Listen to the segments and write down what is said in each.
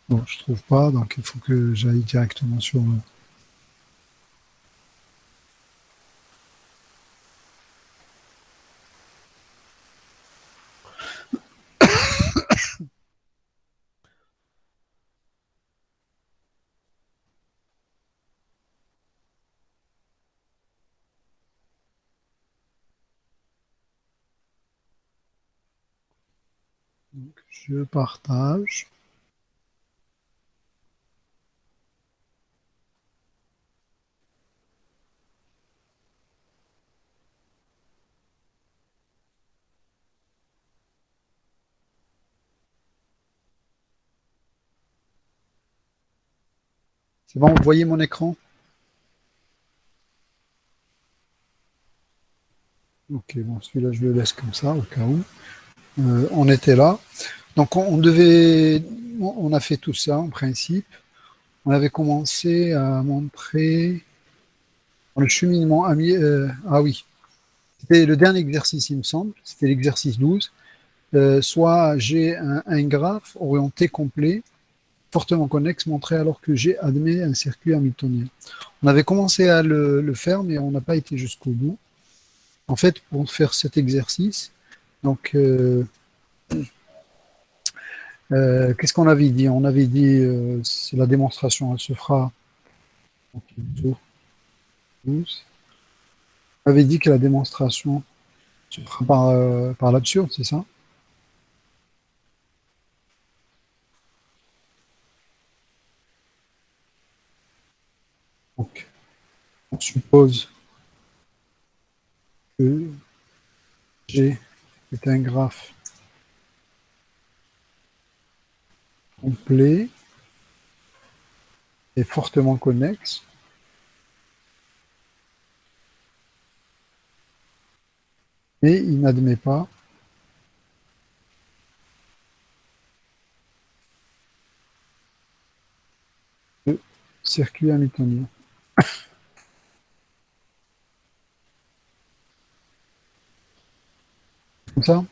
Bon, je trouve pas, donc il faut que j'aille directement sur le... Donc, je partage. C'est bon, vous voyez mon écran? Ok, bon, celui-là, je le laisse comme ça, au cas où. On était là. Donc, on devait... On a fait tout ça, en principe. On avait commencé à montrer le cheminement ah oui, c'était le dernier exercice, il me semble. C'était l'exercice 12. Soit j'ai un graphe orienté complet, fortement connexe, montré alors que G admet un circuit hamiltonien. On avait commencé à le faire, mais on n'a pas été jusqu'au bout. En fait, pour faire cet exercice, donc, qu'est-ce qu'on avait dit? On avait dit, c'est la démonstration, elle se fera en 12. On avait dit que la démonstration se fera par l'absurde, c'est ça? Donc, on suppose que G est un graphe complet et fortement connexe, mais il n'admet pas de circuit hamiltonien. Comme ça,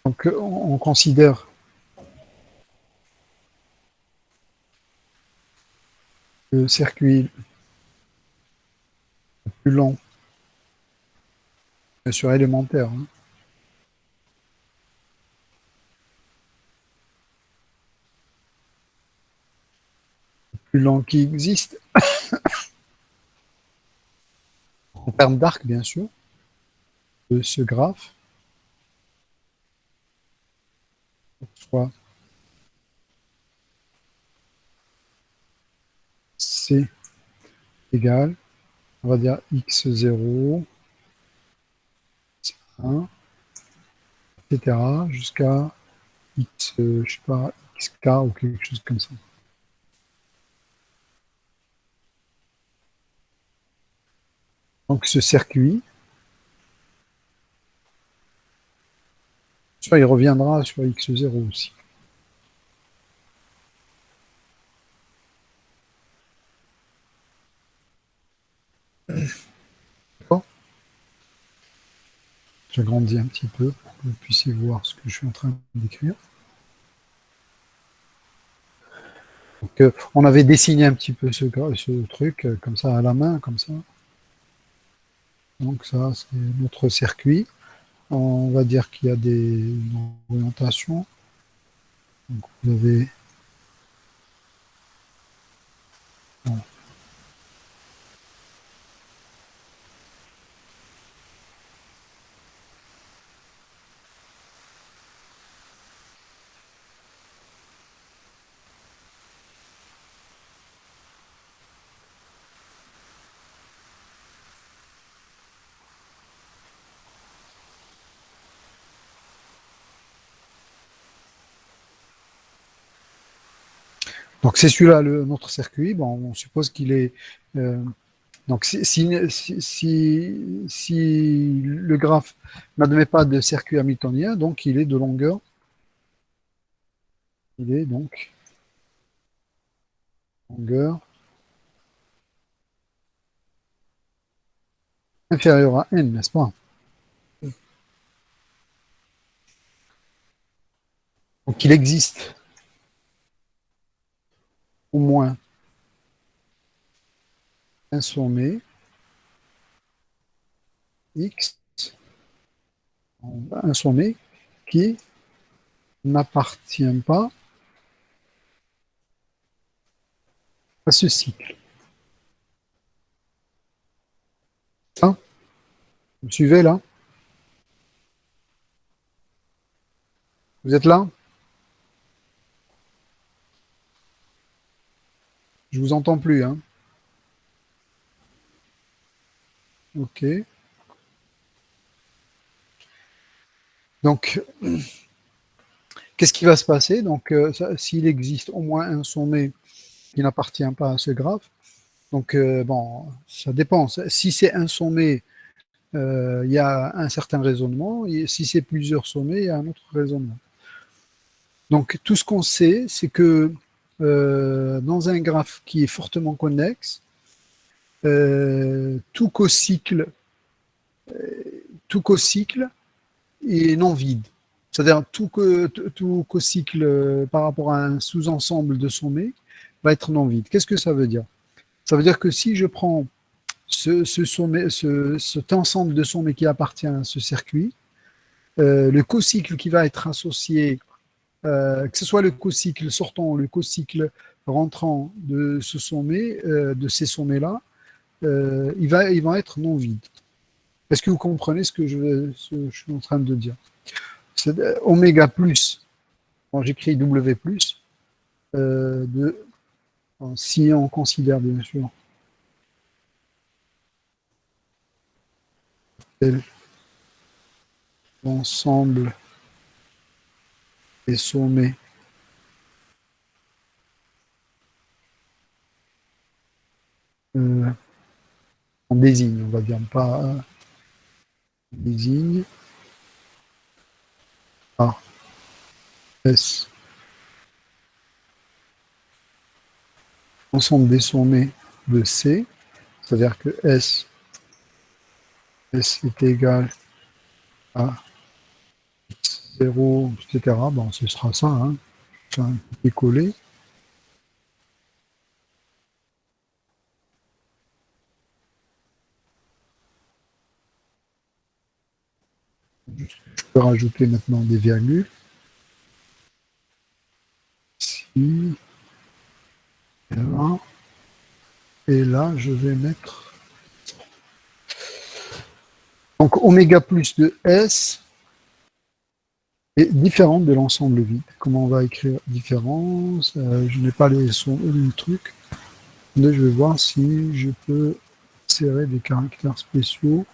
donc on considère le circuit le plus long, bien sûr élémentaire, hein, le plus long qui existe, en termes d'arc, bien sûr, de ce graphe, soit C égale, on va dire x0, 1, etc., jusqu'à x, je sais pas, xk ou quelque chose comme ça. Donc ce circuit, soit il reviendra sur x0 aussi. D'accord. J'agrandis un petit peu pour que vous puissiez voir ce que je suis en train d'écrire. Donc, on avait dessiné un petit peu ce truc comme ça à la main, comme ça. Donc ça, c'est notre circuit. On va dire qu'il y a des orientations. Donc, vous avez bon, donc c'est celui-là, notre circuit. Bon, on suppose qu'il est. Donc si le graphe n'admet pas de circuit hamiltonien, donc il est de longueur. Il est donc longueur inférieure à n, n'est-ce pas? Donc il existe. au moins un sommet X, un sommet qui n'appartient pas à ce cycle. Ça, vous me suivez là? Vous êtes là? Je vous entends plus, hein? Ok. Donc, qu'est-ce qui va se passer? Donc, s'il existe au moins un sommet qui n'appartient pas à ce graphe, donc, bon, ça dépend. Si c'est un sommet, il y a un certain raisonnement. Et si c'est plusieurs sommets, il y a un autre raisonnement. Donc, tout ce qu'on sait, c'est que dans un graphe qui est fortement connexe, tout cocycle est non vide. C'est-à-dire tout cocycle par rapport à un sous-ensemble de sommets va être non vide. Qu'est-ce que ça veut dire? Ça veut dire que si je prends cet ensemble de sommets qui appartient à ce circuit, le cocycle qui va être associé, que ce soit le cocycle sortant ou le cocycle rentrant de ce sommet, de ces sommets-là, ils vont être non vides. Est-ce que vous comprenez ce que je suis en train de dire? C'est oméga plus, quand j'écris W plus, si on considère bien sûr l'ensemble des sommets on désigne, on va dire pas désigne A, S, l'ensemble des sommets de C, c'est-à-dire que S est égal à 0, etc. Bon, ce sera ça, hein. C'est un petit collé. Je peux rajouter maintenant des virgules. Ici, et là, et là, je vais mettre. Donc, oméga plus de S est différent de l'ensemble vide. Comment on va écrire différence? Je n'ai pas les trucs. Mais je vais voir si je peux insérer des caractères spéciaux.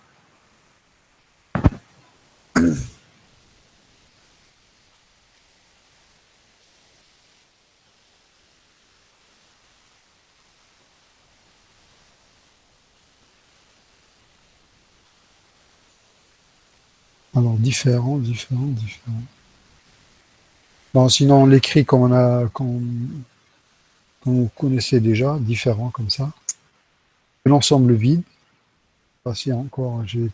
Alors, différent. Bon, sinon, on l'écrit comme vous connaissez déjà, différent comme ça. L'ensemble vide. Ah, si encore, j'ai.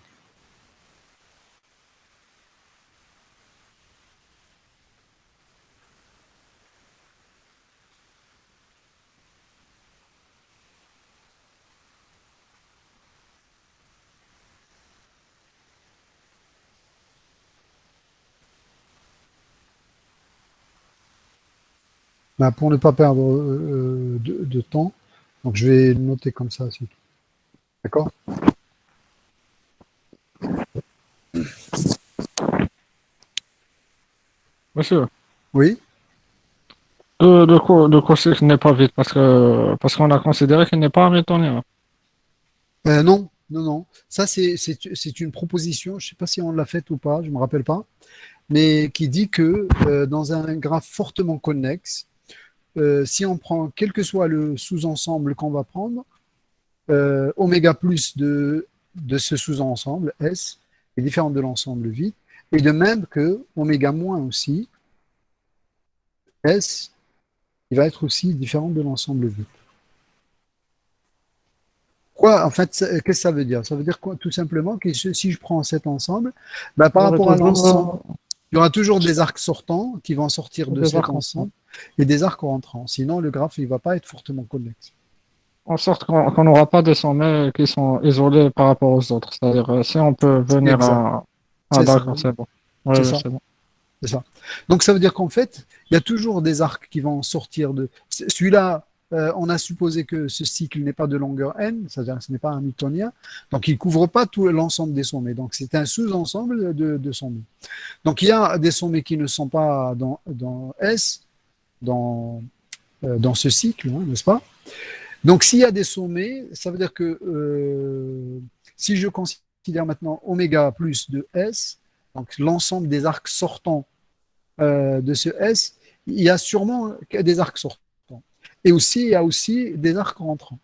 Ben, pour ne pas perdre de temps, donc je vais noter comme ça, c'est tout. D'accord? Monsieur, Oui? le cocycle n'est pas vide parce qu'on a considéré qu'il n'est pas hamiltonien. Non. Ça, c'est une proposition, je ne sais pas si on l'a faite ou pas, je ne me rappelle pas, mais qui dit que dans un graphe fortement connexe, si on prend quel que soit le sous-ensemble qu'on va prendre, oméga plus de ce sous-ensemble, S, est différent de l'ensemble vide, et de même que oméga moins aussi, S, il va être aussi différent de l'ensemble vide. Quoi, en fait, qu'est-ce que ça veut dire? Ça veut dire quoi? Tout simplement que si je prends cet ensemble, ben, par Il y aurait rapport à l'ensemble, toujours il y aura toujours des arcs sortants qui vont sortir de des cet arcs en ensemble. et des arcs rentrants. Sinon, le graphe, il ne va pas être fortement connexe. En sorte qu'on n'aura pas des sommets qui sont isolés par rapport aux autres. C'est-à-dire, si on peut venir Exact. à... Ah, C'est ça. d'accord, c'est bon. Oui, C'est oui, ça. c'est bon. C'est ça. Donc, ça veut dire qu'en fait, il y a toujours des arcs qui vont sortir de. Celui-là, on a supposé que ce cycle n'est pas de longueur n, c'est-à-dire que ce n'est pas un newtonien, donc il ne couvre pas tout l'ensemble des sommets. Donc, c'est un sous-ensemble de sommets. Donc, il y a des sommets qui ne sont pas dans S, dans ce cycle, hein, n'est-ce pas? Donc, s'il y a des sommets, ça veut dire que si je considère maintenant oméga plus de S, donc l'ensemble des arcs sortants de ce S, il y a sûrement des arcs sortants. Et aussi, il y a aussi des arcs rentrants.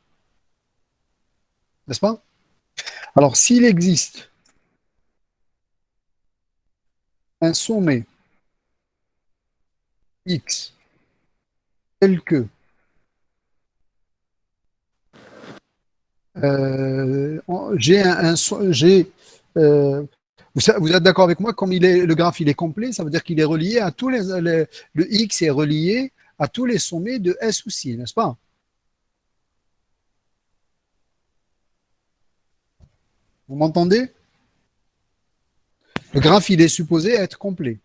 N'est-ce pas? Alors, s'il existe un sommet X tel que j'ai vous êtes d'accord avec moi, comme le graphe il est complet, ça veut dire qu'il est relié à tous le X est relié à tous les sommets de S aussi, n'est-ce pas? Vous m'entendez? Le graphe il est supposé être complet.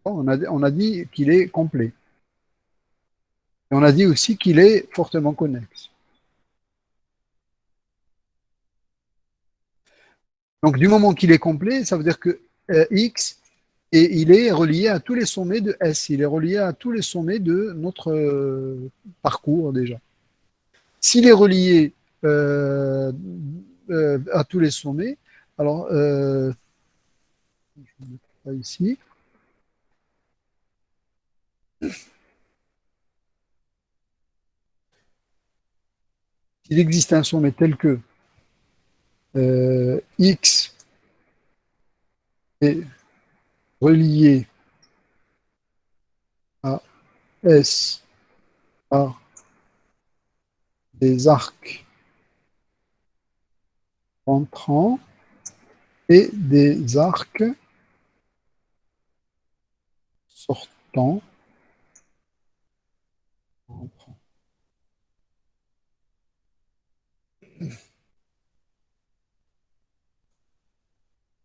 On a dit qu'il est complet. Et on a dit aussi qu'il est fortement connexe. Donc, du moment qu'il est complet, ça veut dire que X, et il est relié à tous les sommets de S. Il est relié à tous les sommets de notre parcours déjà. S'il est relié à tous les sommets, alors, je vais mettre ça ici. S'il existe un sommet tel que X est relié à S par des arcs entrants et des arcs sortants.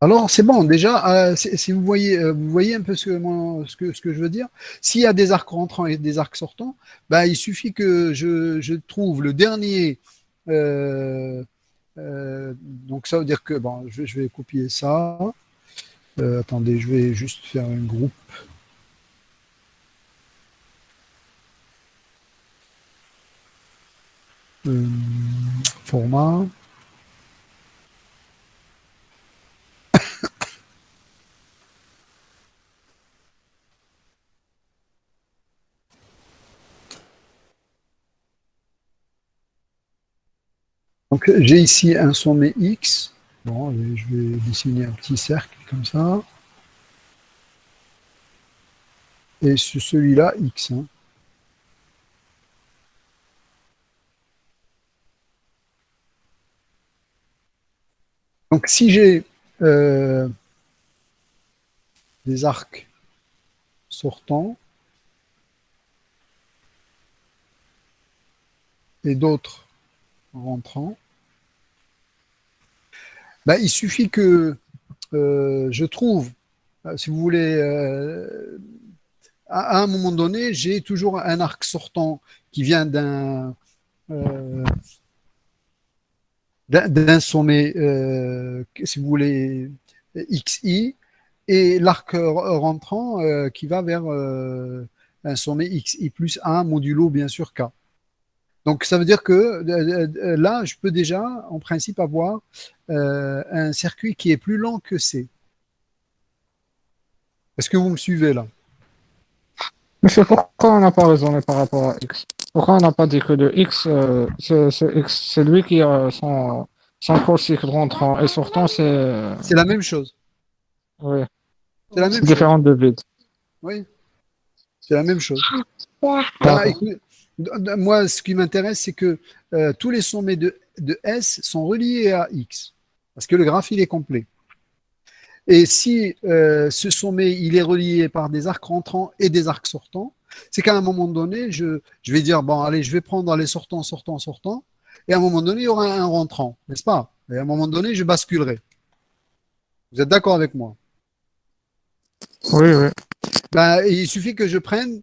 Alors, c'est bon, déjà, si vous voyez un peu ce que je veux dire. S'il y a des arcs rentrants et des arcs sortants, bah, il suffit que je trouve le dernier. Donc, ça veut dire que, bon, je vais copier ça. Attendez, je vais juste faire un groupe. Euh, Format. Donc, j'ai ici un sommet X. Bon, allez, je vais dessiner un petit cercle comme ça. Et sur celui-là, X. Hein. Donc, si j'ai des arcs sortants et d'autres rentrants, ben, il suffit que je trouve, si vous voulez, à un moment donné, j'ai toujours un arc sortant qui vient euh, d'un sommet, si vous voulez, XI, et l'arc rentrant qui va vers un sommet XI plus 1 modulo, bien sûr, K. Donc, ça veut dire que là, je peux déjà, en principe, avoir un circuit qui est plus lent que C. Est-ce que vous me suivez là? Mais c'est pourquoi on n'a pas raisonné par rapport à X? Pourquoi on n'a pas dit que le X, c'est lui qui a son cocycle rentrant et sortant, C'est la même chose. oui, C'est la c'est même chose. différent de vide. Oui, c'est la même chose. Bah, D'accord. écoute, moi, ce qui m'intéresse, c'est que tous les sommets de S sont reliés à X, parce que le graphe, il est complet. Et si ce sommet, il est relié par des arcs rentrants et des arcs sortants, c'est qu'à un moment donné, je vais dire, bon, allez, je vais prendre les sortants, sortants, sortants, et à un moment donné, il y aura un rentrant, n'est-ce pas? Et à un moment donné, je basculerai. Vous êtes d'accord avec moi? Oui, oui. Ben, il suffit que je prenne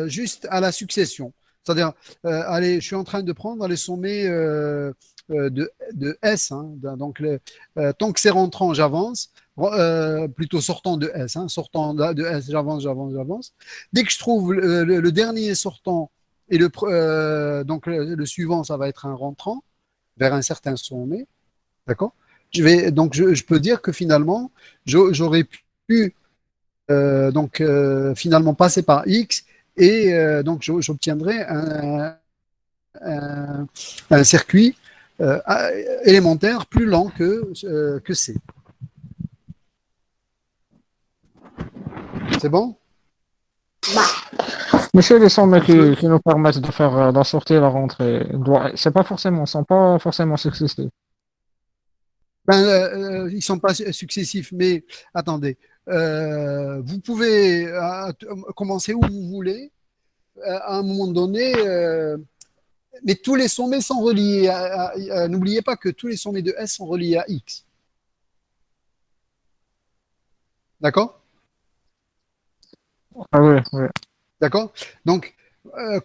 juste à la succession. C'est-à-dire, allez, je suis en train de prendre les sommets de S. Hein. Donc, tant que c'est rentrant, j'avance. Plutôt sortant de S. Hein. Sortant de S, j'avance, j'avance, j'avance. Dès que je trouve le dernier sortant et donc le suivant, ça va être un rentrant vers un certain sommet. D'accord? Donc, je peux dire que finalement, j'aurais pu finalement passer par X et donc j'obtiendrai un, un circuit euh, élémentaire plus lent que C. C'est bon? Mais c'est les sommets qui nous permettent de faire la sortie et la rentrée. C'est pas forcément, sont pas forcément successifs. Ben, ils ne sont pas successifs, mais attendez. Vous pouvez commencer où vous voulez. À un moment donné, mais tous les sommets sont reliés. N'oubliez pas que tous les sommets de S sont reliés à X. D'accord? Ah oui, oui. D'accord? Donc,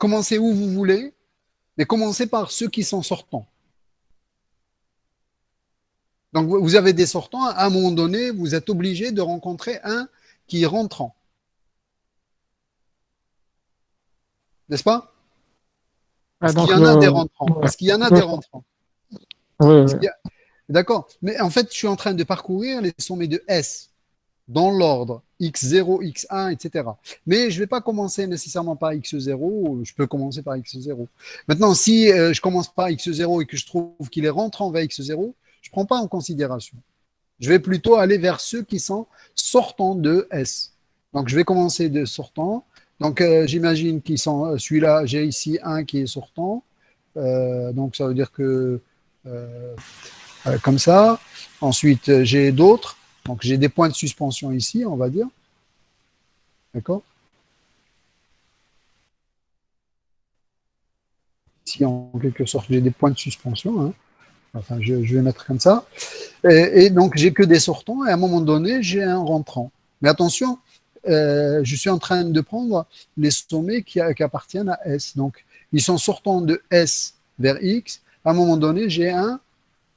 commencez où vous voulez, mais commencez par ceux qui sont sortants. Donc, vous avez des sortants, à un moment donné, vous êtes obligé de rencontrer un qui est rentrant, n'est-ce pas? Ah, Parce qu'il y donc en a des rentrants. ouais. Parce qu'il y en a des rentrants. Oui, Parce oui. qu'il y a- D'accord? Mais en fait, je suis en train de parcourir les sommets de S dans l'ordre X0, X1, etc. Mais je ne vais pas commencer nécessairement par X0, je peux commencer par X0. Maintenant, si je commence par X0 et que je trouve qu'il est rentrant vers X0, je ne prends pas en considération. Je vais plutôt aller vers ceux qui sont sortants de S. Donc, je vais commencer de sortant. Donc, j'imagine qu'ils sont, celui-là, j'ai ici un qui est sortant. Donc, ça veut dire que euh, comme ça. Ensuite, j'ai d'autres. Donc, j'ai des points de suspension ici, on va dire. D'accord? Ici, en quelque sorte, j'ai des points de suspension. Hein. Enfin, je vais mettre comme ça. Et donc, j'ai que des sortants. Et à un moment donné, j'ai un rentrant. Mais attention, je suis en train de prendre les sommets qui appartiennent à S. Donc, ils sont sortants de S vers X. À un moment donné, j'ai un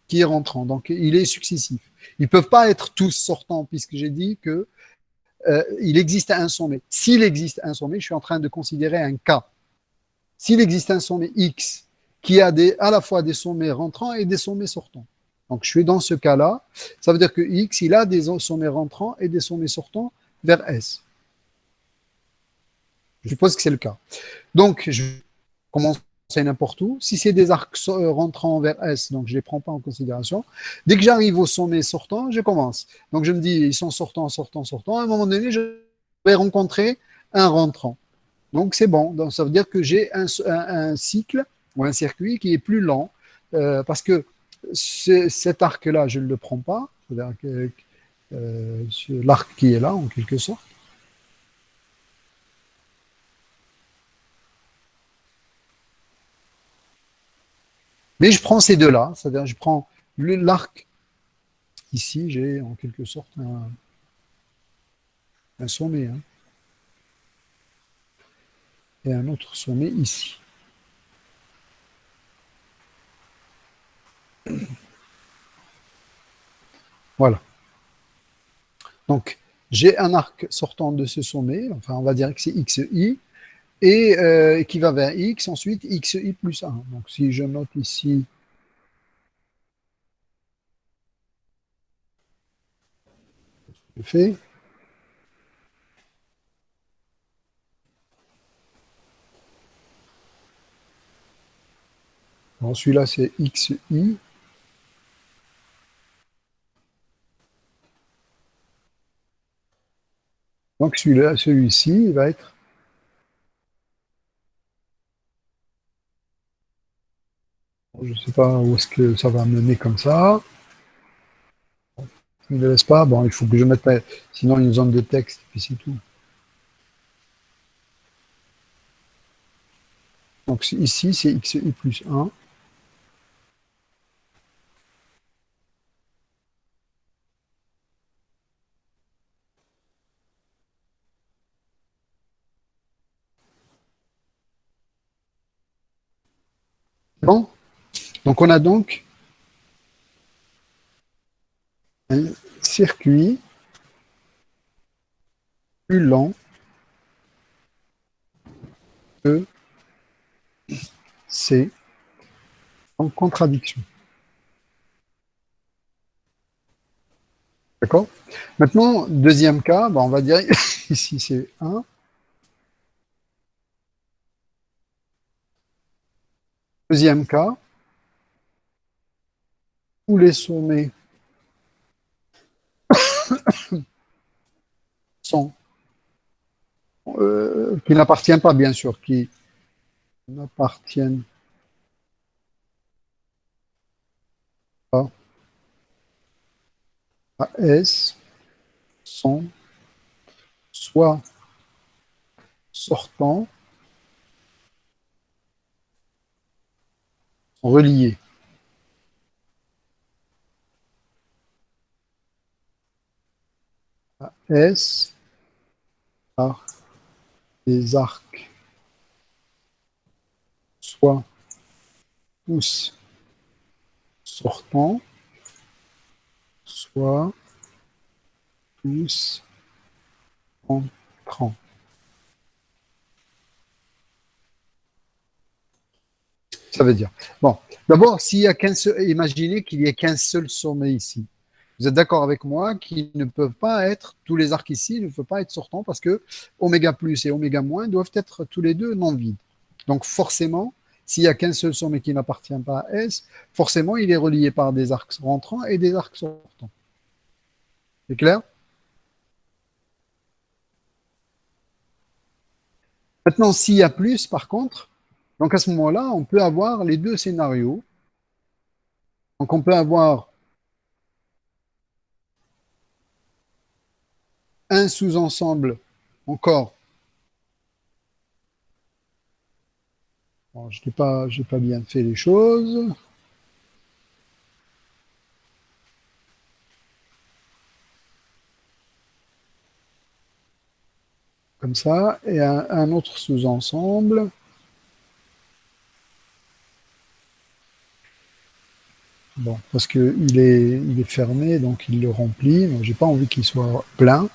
qui est rentrant. Donc, il est successif. Ils ne peuvent pas être tous sortants, puisque j'ai dit que il existe un sommet. S'il existe un sommet, je suis en train de considérer un cas. S'il existe un sommet X qui a à la fois des sommets rentrants et des sommets sortants. Donc, je suis dans ce cas-là. Ça veut dire que X, il a des sommets rentrants et des sommets sortants vers S. Je suppose que c'est le cas. Donc, je commence n'importe où. Si c'est des arcs rentrants vers S, donc je ne les prends pas en considération. Dès que j'arrive au sommet sortant, je commence. Donc, je me dis, ils sont sortants, sortants, sortants. À un moment donné, je vais rencontrer un rentrant. Donc, c'est bon. Donc, ça veut dire que j'ai un cycle ou un circuit qui est plus lent parce que cet arc-là, je ne le prends pas. C'est-à-dire que l'arc qui est là, en quelque sorte. Mais je prends ces deux-là. C'est-à-dire je prends l'arc. Ici, j'ai en quelque sorte un sommet hein, et un autre sommet ici. Voilà. Donc, j'ai un arc sortant de ce sommet. Enfin, on va dire que c'est XI. Et qui va vers x, ensuite xi plus 1. Donc si je note ici, je fais. Bon, celui-là, c'est xi. Donc celui-là, celui-ci, il va être. Je ne sais pas où est-ce que ça va mener comme ça. Il ne le laisse pas. Bon, il faut que je mette sinon une zone de texte, puis c'est tout. Donc ici, c'est xi plus 1. Bon, donc on a donc un circuit plus lent que C en contradiction. D'accord? Maintenant, deuxième cas, on va dire ici c'est 1. Deuxième cas, tous les sommets sont qui n'appartiennent pas, bien sûr, qui n'appartiennent pas à S sont soit sortants, reliés. À S par des arcs, soit tous sortants, soit tous entrants. Ça veut dire. Bon, d'abord, s'il y a qu'un seul, imaginez qu'il n'y ait qu'un seul sommet ici. Vous êtes d'accord avec moi qu'ils ne peuvent pas être, tous les arcs ici ne peuvent pas être sortants parce que oméga plus et oméga moins doivent être tous les deux non vides. Donc forcément, s'il n'y a qu'un seul sommet qui n'appartient pas à S, forcément il est relié par des arcs rentrants et des arcs sortants. C'est clair? Maintenant, s'il y a plus, par contre, donc à ce moment-là, on peut avoir les deux scénarios. Donc on peut avoir un sous-ensemble encore. Bon, je n'ai pas bien fait les choses. Comme ça, et un autre sous-ensemble. Bon, parce qu'il il est fermé, donc il le remplit. Donc, j'ai pas envie qu'il soit plein.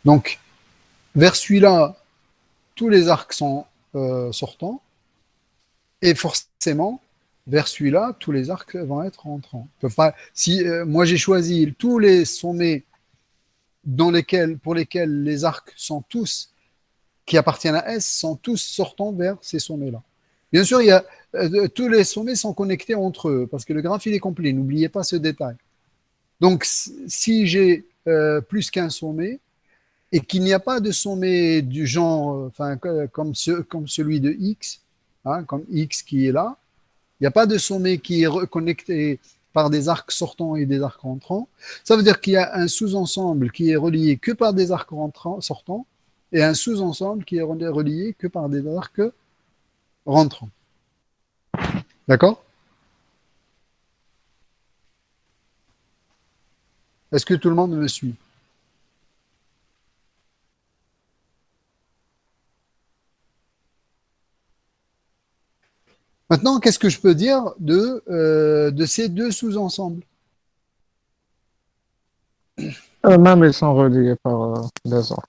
Donc, vers celui-là, tous les arcs sont sortants. Et forcément, vers celui-là, tous les arcs vont être entrants. Pas, si moi j'ai choisi tous les sommets pour lesquels les arcs sont tous, qui appartiennent à S, sont tous sortants vers ces sommets-là. Bien sûr, tous les sommets sont connectés entre eux, parce que le graphe il est complet. N'oubliez pas ce détail. Donc, si j'ai plus qu'un sommet, et qu'il n'y a pas de sommet du genre, comme celui de X, hein, comme X qui est là, il n'y a pas de sommet qui est connecté par des arcs sortants et des arcs rentrants. Ça veut dire qu'il y a un sous-ensemble qui est relié que par des arcs sortants et un sous-ensemble qui est relié que par des arcs rentrants. D'accord? Est-ce que tout le monde me suit? Maintenant, qu'est-ce que je peux dire de ces deux sous-ensembles? Même ils sont reliés par des arcs.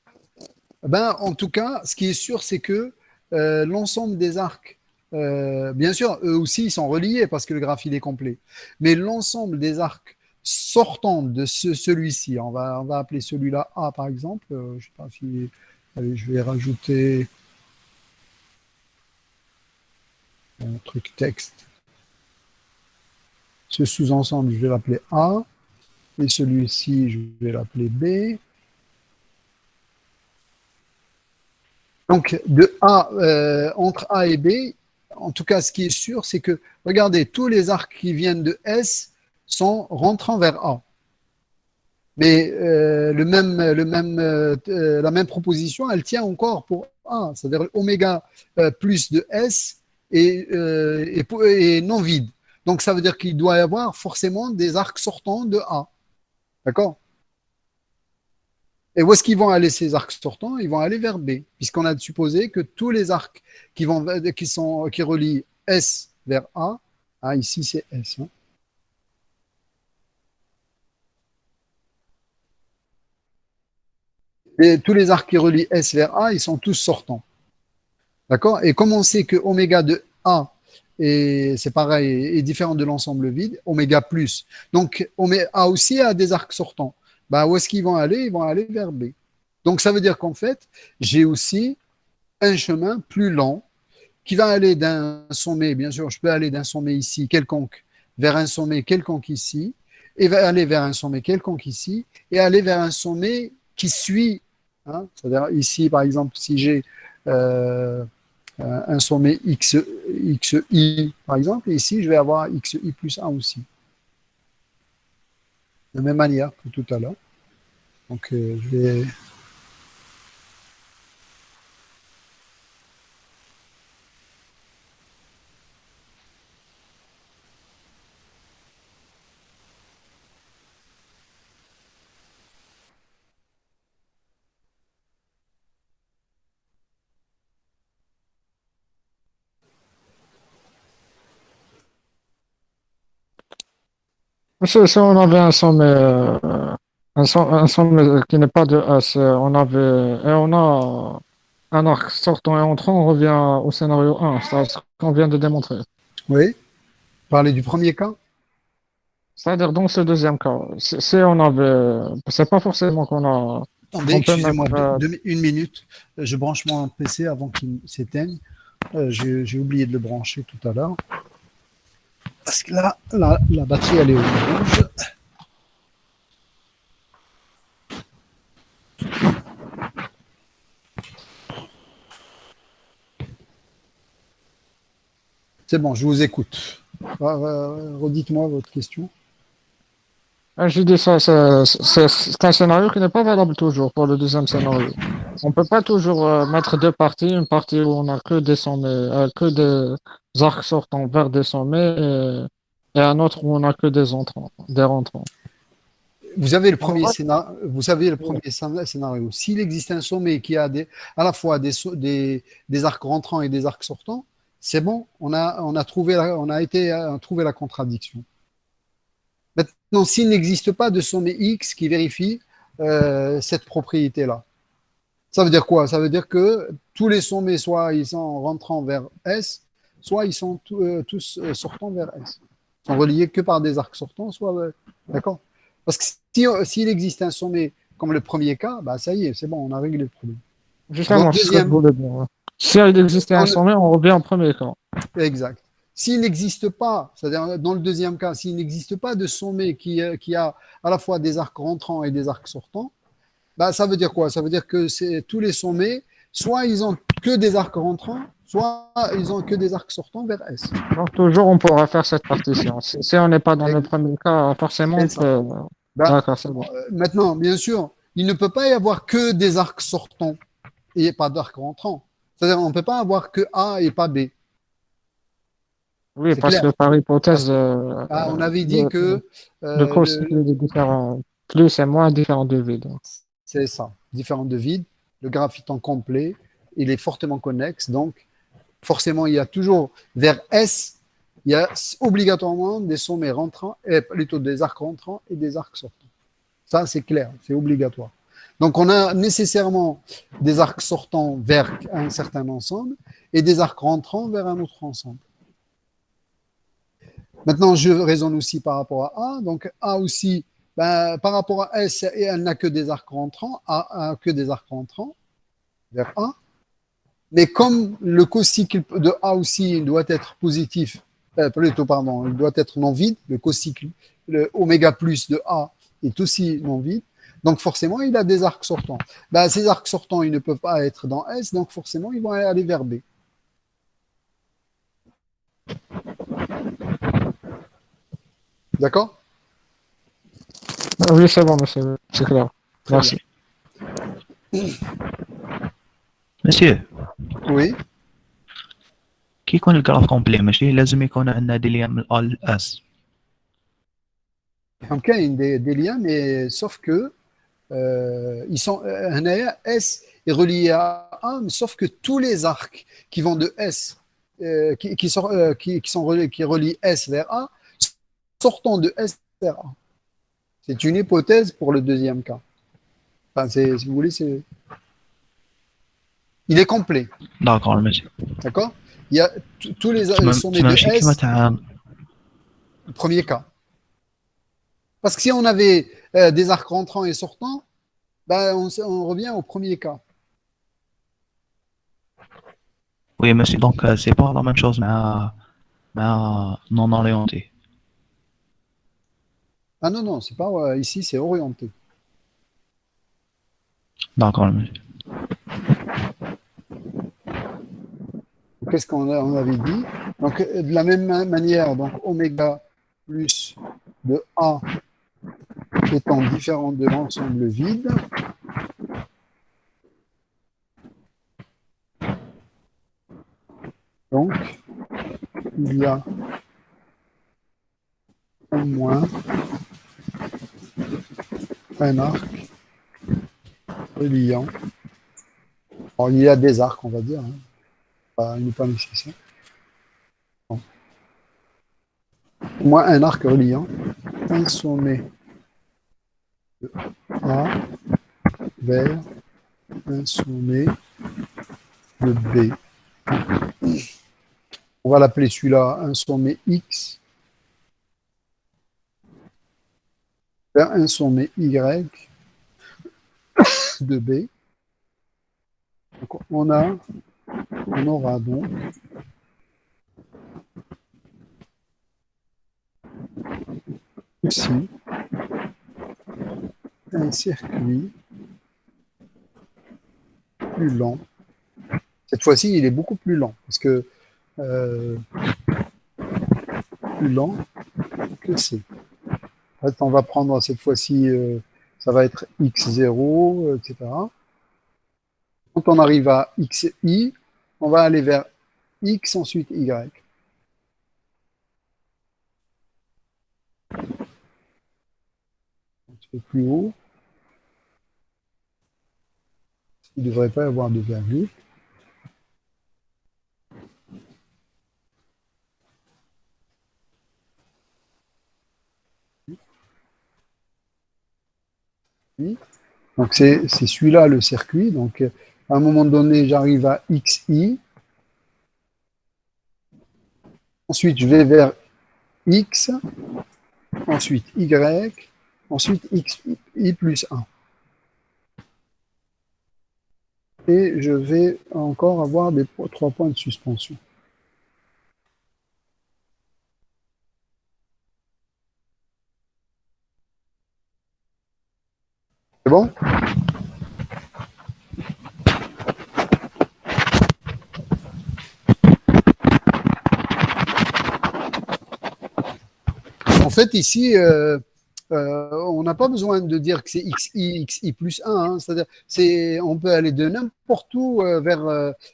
Ben, en tout cas, ce qui est sûr, c'est que l'ensemble des arcs, bien sûr, eux aussi, ils sont reliés parce que le graphe, il est complet. Mais l'ensemble des arcs sortant de celui-ci, on va appeler celui-là A, par exemple. Je ne sais pas si... Allez, je vais rajouter un truc texte. Ce sous-ensemble, je vais l'appeler A. Et celui-ci, je vais l'appeler B. Donc, entre A et B, en tout cas, ce qui est sûr, c'est que, regardez, tous les arcs qui viennent de S sont rentrant vers A. Mais la même proposition, elle tient encore pour A, c'est-à-dire oméga plus de S et non vide. Donc, ça veut dire qu'il doit y avoir forcément des arcs sortants de A. D'accord? Et où est-ce qu'ils vont aller ces arcs sortants? Ils vont aller vers B, puisqu'on a supposé que tous les arcs qui relient S vers A, ah, ici c'est S, hein. Et tous les arcs qui relient S vers A, ils sont tous sortants. D'accord? Et comme on sait que oméga de A, et c'est pareil, est différent de l'ensemble vide, oméga plus. Donc, A aussi a des arcs sortants. Bah, où est-ce qu'ils vont aller? Ils vont aller vers B. Donc, ça veut dire qu'en fait, j'ai aussi un chemin plus lent qui va aller d'un sommet, bien sûr, je peux aller d'un sommet ici quelconque vers un sommet quelconque ici, et va aller vers un sommet quelconque ici, et aller vers un sommet qui suit. Hein, c'est-à-dire ici, par exemple, si j'ai un sommet xi, par exemple, et ici, je vais avoir xi plus 1 aussi. De la même manière que tout à l'heure. Donc, je vais... Si on avait un sommet, un sommet qui n'est pas de S, et on a un arc sortant et entrant, on revient au scénario 1, c'est ce qu'on vient de démontrer. Oui, parler du premier cas. C'est-à-dire dans ce deuxième cas, si on avait, c'est pas forcément Attendez, qu'on peut mettre, excusez-moi, une minute. Je branche mon PC avant qu'il s'éteigne. J'ai oublié de le brancher tout à l'heure. Parce que là, la batterie, elle est au rouge. C'est bon, je vous écoute. Redites-moi votre question. je dis ça, c'est un scénario qui n'est pas valable toujours pour le deuxième scénario. On peut pas toujours mettre deux parties, une partie où on a que des sommets, que des arcs sortants vers des sommets, et un autre où on a que des entrants, des rentrants. Vous avez le En premier vrai, scénario. Vous savez le premier scénario. S'il existe un sommet qui a à la fois des arcs rentrants et des arcs sortants, c'est bon. On a trouvé trouvé la contradiction. Maintenant, s'il n'existe pas de sommet X qui vérifie cette propriété-là, ça veut dire quoi? Ça veut dire que tous les sommets, soit ils sont rentrant vers S, soit ils sont tous sortants vers S. Ils sont reliés que par des arcs sortants, soit. D'accord? Parce que s'il existe un sommet comme le premier cas, bah ça y est, c'est bon, on a réglé le problème. Dans le justement, c'est ce que je deuxième, voulais dire. Ouais. Si il existait dans un le- sommet, on revient au premier cas. exact. S'il n'existe pas, c'est-à-dire dans le deuxième cas, s'il n'existe pas de sommet qui a à la fois des arcs rentrants et des arcs sortants, bah, ça veut dire quoi? Ça veut dire que tous les sommets, soit ils ont que des arcs rentrants, soit ils ont que des arcs sortants vers S. Donc, toujours, on pourra faire cette partition. Si on n'est pas dans le premier cas, forcément, on C'est ça. peut. Bah, D'accord, c'est bon. maintenant, bien sûr, il ne peut pas y avoir que des arcs sortants et pas d'arcs rentrants. C'est-à-dire, on ne peut pas avoir que A et pas B. Oui, C'est parce clair. que par Parce hypothèse, que on avait dit que le euh, cocycle est différent. Plus et moins différent de vide. c'est ça, différent de vide. Le graphe étant complet, il est fortement connexe. Donc, forcément, il y a toujours vers S, il y a obligatoirement des sommets rentrants, et plutôt des arcs rentrants et des arcs sortants. Ça, c'est clair, c'est obligatoire. Donc, on a nécessairement des arcs sortants vers un certain ensemble et des arcs rentrants vers un autre ensemble. Maintenant, je raisonne aussi par rapport à A. Donc, A aussi, ben, par rapport à S, elle n'a que des arcs rentrants. A a que des arcs rentrants vers A. Mais comme le cocycle de A aussi doit être positif, plutôt, pardon, il doit être non vide, le cocycle, le oméga plus de A est aussi non vide, donc forcément, il a des arcs sortants. Ben, ces arcs sortants, ils ne peuvent pas être dans S, donc forcément, ils vont aller vers B. D'accord? Oui, c'est bon, monsieur. C'est clair. Très bien. Merci. مسيو Oui. كي يكون الجراف كومبلي ماشي لازم يكون عندنا دي ليان من ال لاس. Donc, il y a des liens, mais sauf que ils sont, S est relié à A, mais sauf que tous les arcs qui vont de S, qui relient S vers A, sortant de S vers A. C'est une hypothèse pour le deuxième cas. Enfin, si vous voulez, il est complet. داكور ماشي D'accord? Il y a tous les sommets تما de ماشي كيما S, تاع le premier cas. Parce que si on avait des arcs rentrants et sortants, ben, on revient au premier cas. وي ماشي دونك سي با لا ميم شوز مع نون اورينتي. Ah non, non, c'est pas ici, c'est orienté. داكور ماشي. Qu'est-ce on avait dit? Donc, de la même manière, donc oméga plus de A étant différent de l'ensemble vide, donc il y a au moins un arc reliant. Alors, il y a des arcs, on va dire. Hein. Il n'est pas nécessaire. Bon. Au moins un arc reliant un sommet de A vers un sommet de B. On va l'appeler celui-là un sommet X vers un sommet Y de B. Donc on aura donc ici un circuit plus lent. Cette fois-ci, il est beaucoup plus lent parce que plus lent que C. En fait, on va prendre cette fois-ci, ça va être x0, etc. Quand on arrive à xi, on va aller vers x, ensuite y. Un petit peu plus haut. Il ne devrait pas y avoir de virgule. Donc c'est celui-là le circuit. Donc à un moment donné, j'arrive à xi. Ensuite, je vais vers x. Ensuite y. Ensuite xi plus 1. Et je vais encore avoir 3 points de suspension. C'est bon? En fait, ici, on n'a pas besoin de dire que c'est xi plus 1. Hein, c'est-à-dire, on peut aller de n'importe où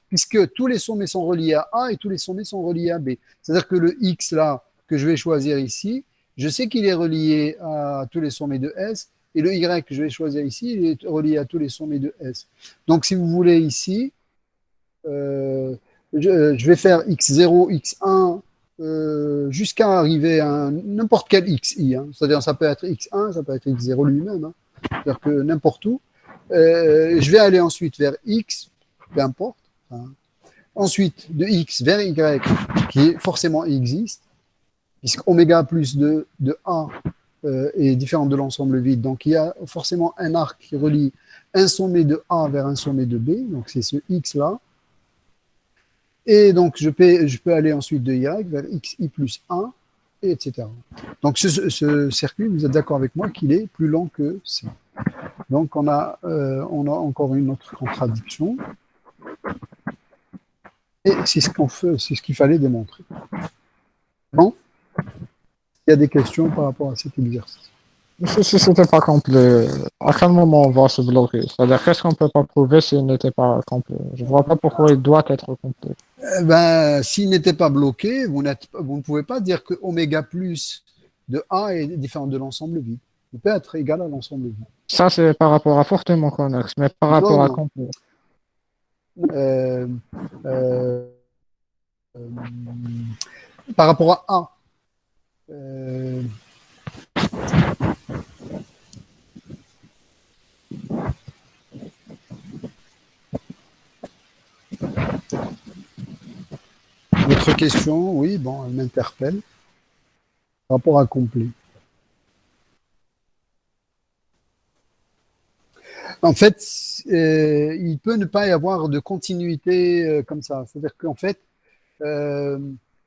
puisque tous les sommets sont reliés à A et tous les sommets sont reliés à B. C'est-à-dire que le x là, que je vais choisir ici, je sais qu'il est relié à tous les sommets de S, et le y que je vais choisir ici, il est relié à tous les sommets de S. Donc, si vous voulez ici, je vais faire x0, x1, jusqu'à arriver à n'importe quel xi. Hein. C'est-à-dire ça peut être x1, ça peut être x0 lui-même. Hein. C'est-à-dire que n'importe où. Je vais aller ensuite vers x, peu importe. Hein. Ensuite, de x vers y, qui forcément existe, puisque oméga plus de A est différent de l'ensemble vide. Donc il y a forcément un arc qui relie un sommet de A vers un sommet de B. Donc c'est ce x-là. Et donc, je peux aller ensuite de Y vers xi plus 1, et etc. Donc, ce circuit, vous êtes d'accord avec moi qu'il est plus lent que C. Donc, on a encore une autre contradiction. Et c'est ce qu'il fallait démontrer. Il y a des questions par rapport à cet exercice. Si c'était pas complet, à quel moment on va se bloquer? C'est-à-dire, qu'est-ce qu'on peut pas prouver s'il n'était pas complet? Je vois pas pourquoi il doit être complet. Ben, s'il n'était pas bloqué, vous ne pouvez pas dire que oméga plus de A est différent de l'ensemble vide. Il peut être égal à l'ensemble vide. Ça, c'est par rapport à fortement connexe, mais par Non, rapport à non. complet. Euh, euh, par rapport à A, euh, votre question, oui, bon, elle m'interpelle. Par rapport à complet. En fait, il peut ne pas y avoir de continuité comme ça. C'est-à-dire qu'en fait, euh,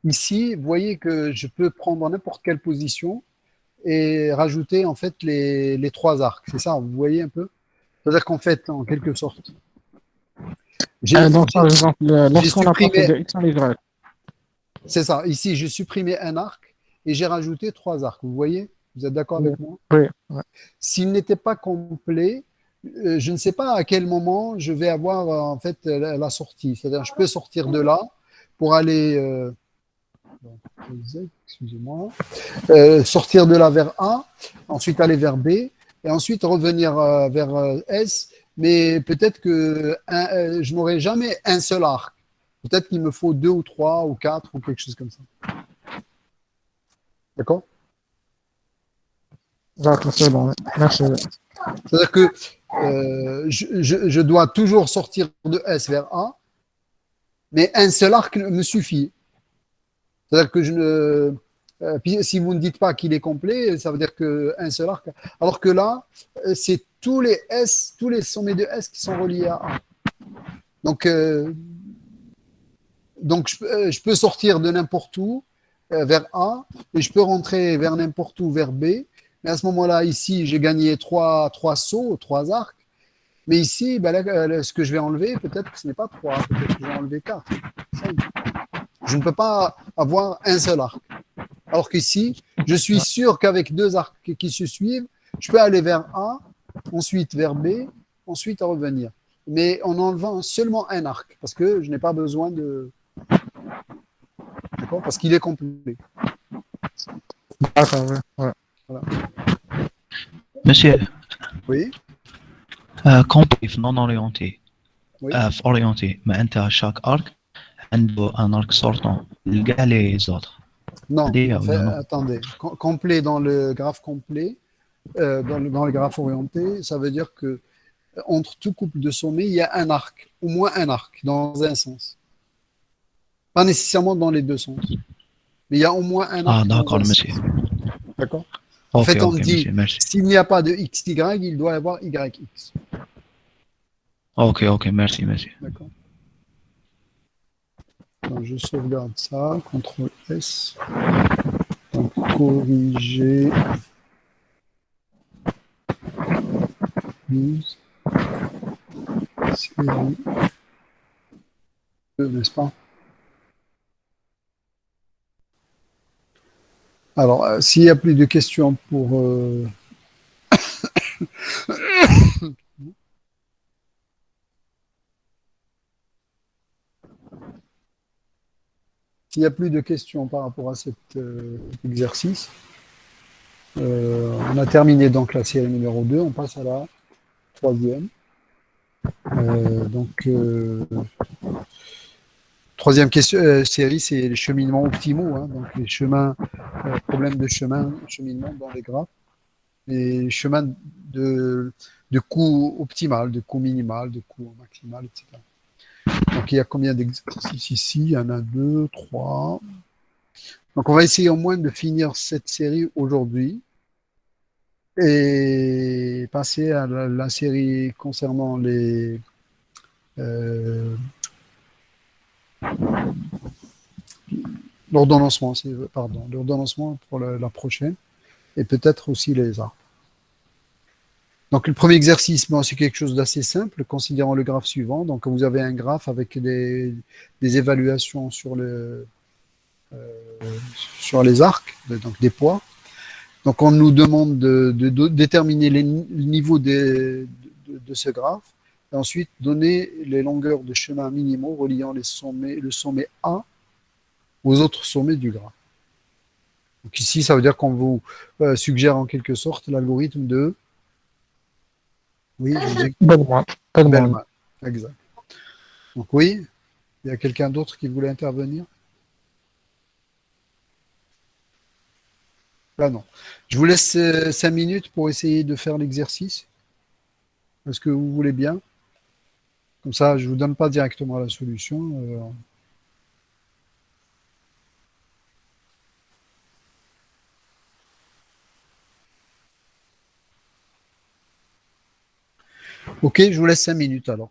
ici, vous voyez que je peux prendre n'importe quelle position et rajouter en fait les trois arcs. C'est ça, vous voyez un peu? C'est-à-dire qu'en fait, en quelque sorte, j'ai Donc, par exemple, j'ai lorsqu'on a passé supprimé, de X à Y, c'est ça, ici, j'ai supprimé un arc et j'ai rajouté trois arcs. Vous voyez? Vous êtes d'accord oui, avec moi? oui, ouais. S'il n'était pas complet, je ne sais pas à quel moment je vais avoir en fait la sortie. C'est-à-dire, je peux sortir de là pour aller, excusez-moi, sortir de là vers A, ensuite aller vers B, et ensuite revenir vers S. Mais peut-être que je n'aurai jamais un seul arc. Peut-être qu'il me faut deux ou trois ou quatre ou quelque chose comme ça. D'accord? D'accord, c'est bon, ouais. Merci. C'est-à-dire que je dois toujours sortir de S vers A, mais un seul arc me suffit. C'est-à-dire que je ne. Puis si vous ne dites pas qu'il est complet, ça veut dire qu'un seul arc. Alors que là, c'est tous les S, tous les sommets de S qui sont reliés à A. Donc, je peux sortir de n'importe où vers A et je peux rentrer vers n'importe où vers B. Mais à ce moment-là, ici, j'ai gagné trois sauts, trois arcs. Mais ici, ben là, ce que je vais enlever, peut-être que ce n'est pas trois, peut-être que je vais enlever quatre, cinq. Je ne peux pas avoir un seul arc. Alors qu'ici, je suis sûr qu'avec deux arcs qui se suivent, je peux aller vers A, ensuite vers B, ensuite revenir. Mais en enlevant seulement un arc, parce que je n'ai pas besoin de. D'accord? Parce qu'il est complet. D'accord, ouais, ouais. Voilà. Monsieur, Oui, complet non orienté. oui. orienté, mais انت chaque arc عنده un arc sortant لقى les autres. Non, هذه en fait, ولا non? attendez. Complet dans le graphe complet, dans le graphe orienté, ça veut dire que entre tout couple de sommets, il y a un arc, au moins un arc, dans un sens. Pas nécessairement dans les deux sens. Mais il y a au moins un Ah, arc dans d'accord, un monsieur. sens. D'accord? En Ok, fait, on ok, dit, monsieur, merci. s'il n'y a pas de XY, il doit y avoir YX. Ok, ok, merci, monsieur. D'accord? Donc, je sauvegarde ça, CTRL S. Donc, corriger. News. Série 2, n'est-ce pas? Alors, s'il n'y a plus de questions pour. S'il n'y a plus de questions par rapport à cet exercice, on a terminé donc la série numéro 2, on passe à la troisième. Troisième série, c'est les cheminements optimaux, hein, donc les chemins, problèmes de cheminement dans les graphes, les chemins de coût optimal, de coût minimal, de coût maximal, etc. Donc il y a combien d'exercices ici? Il y en a deux, trois. Donc on va essayer au moins de finir cette série aujourd'hui et passer à la série concernant euh, l'ordonnancement, l'ordonnancement pour la prochaine et peut-être aussi les arbres. Donc le premier exercice, bon, c'est quelque chose d'assez simple, considérant le graphe suivant. Donc vous avez un graphe avec des évaluations sur sur les arcs, donc des poids. Donc on nous demande de déterminer le niveau de ce graphe et ensuite donner les longueurs de chemin minimaux reliant le sommet A aux autres sommets du graphe. Donc ici, ça veut dire qu'on vous suggère en quelque sorte l'algorithme de... Oui, Bellman. Bellman. Bellman. Exact. Donc oui, il y a quelqu'un d'autre qui voulait intervenir? Là, non. Je vous laisse 5 minutes pour essayer de faire l'exercice. Est-ce que vous voulez bien? Comme ça, je ne vous donne pas directement la solution. Ok, je vous laisse 5 minutes alors.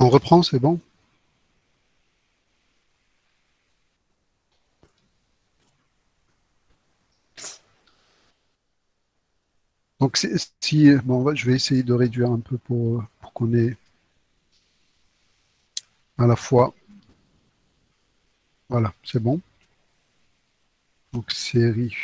On reprend, c'est bon? Donc, si, bon, je vais essayer de réduire un peu pour qu'on ait à la fois. Voilà, c'est bon. Donc, série.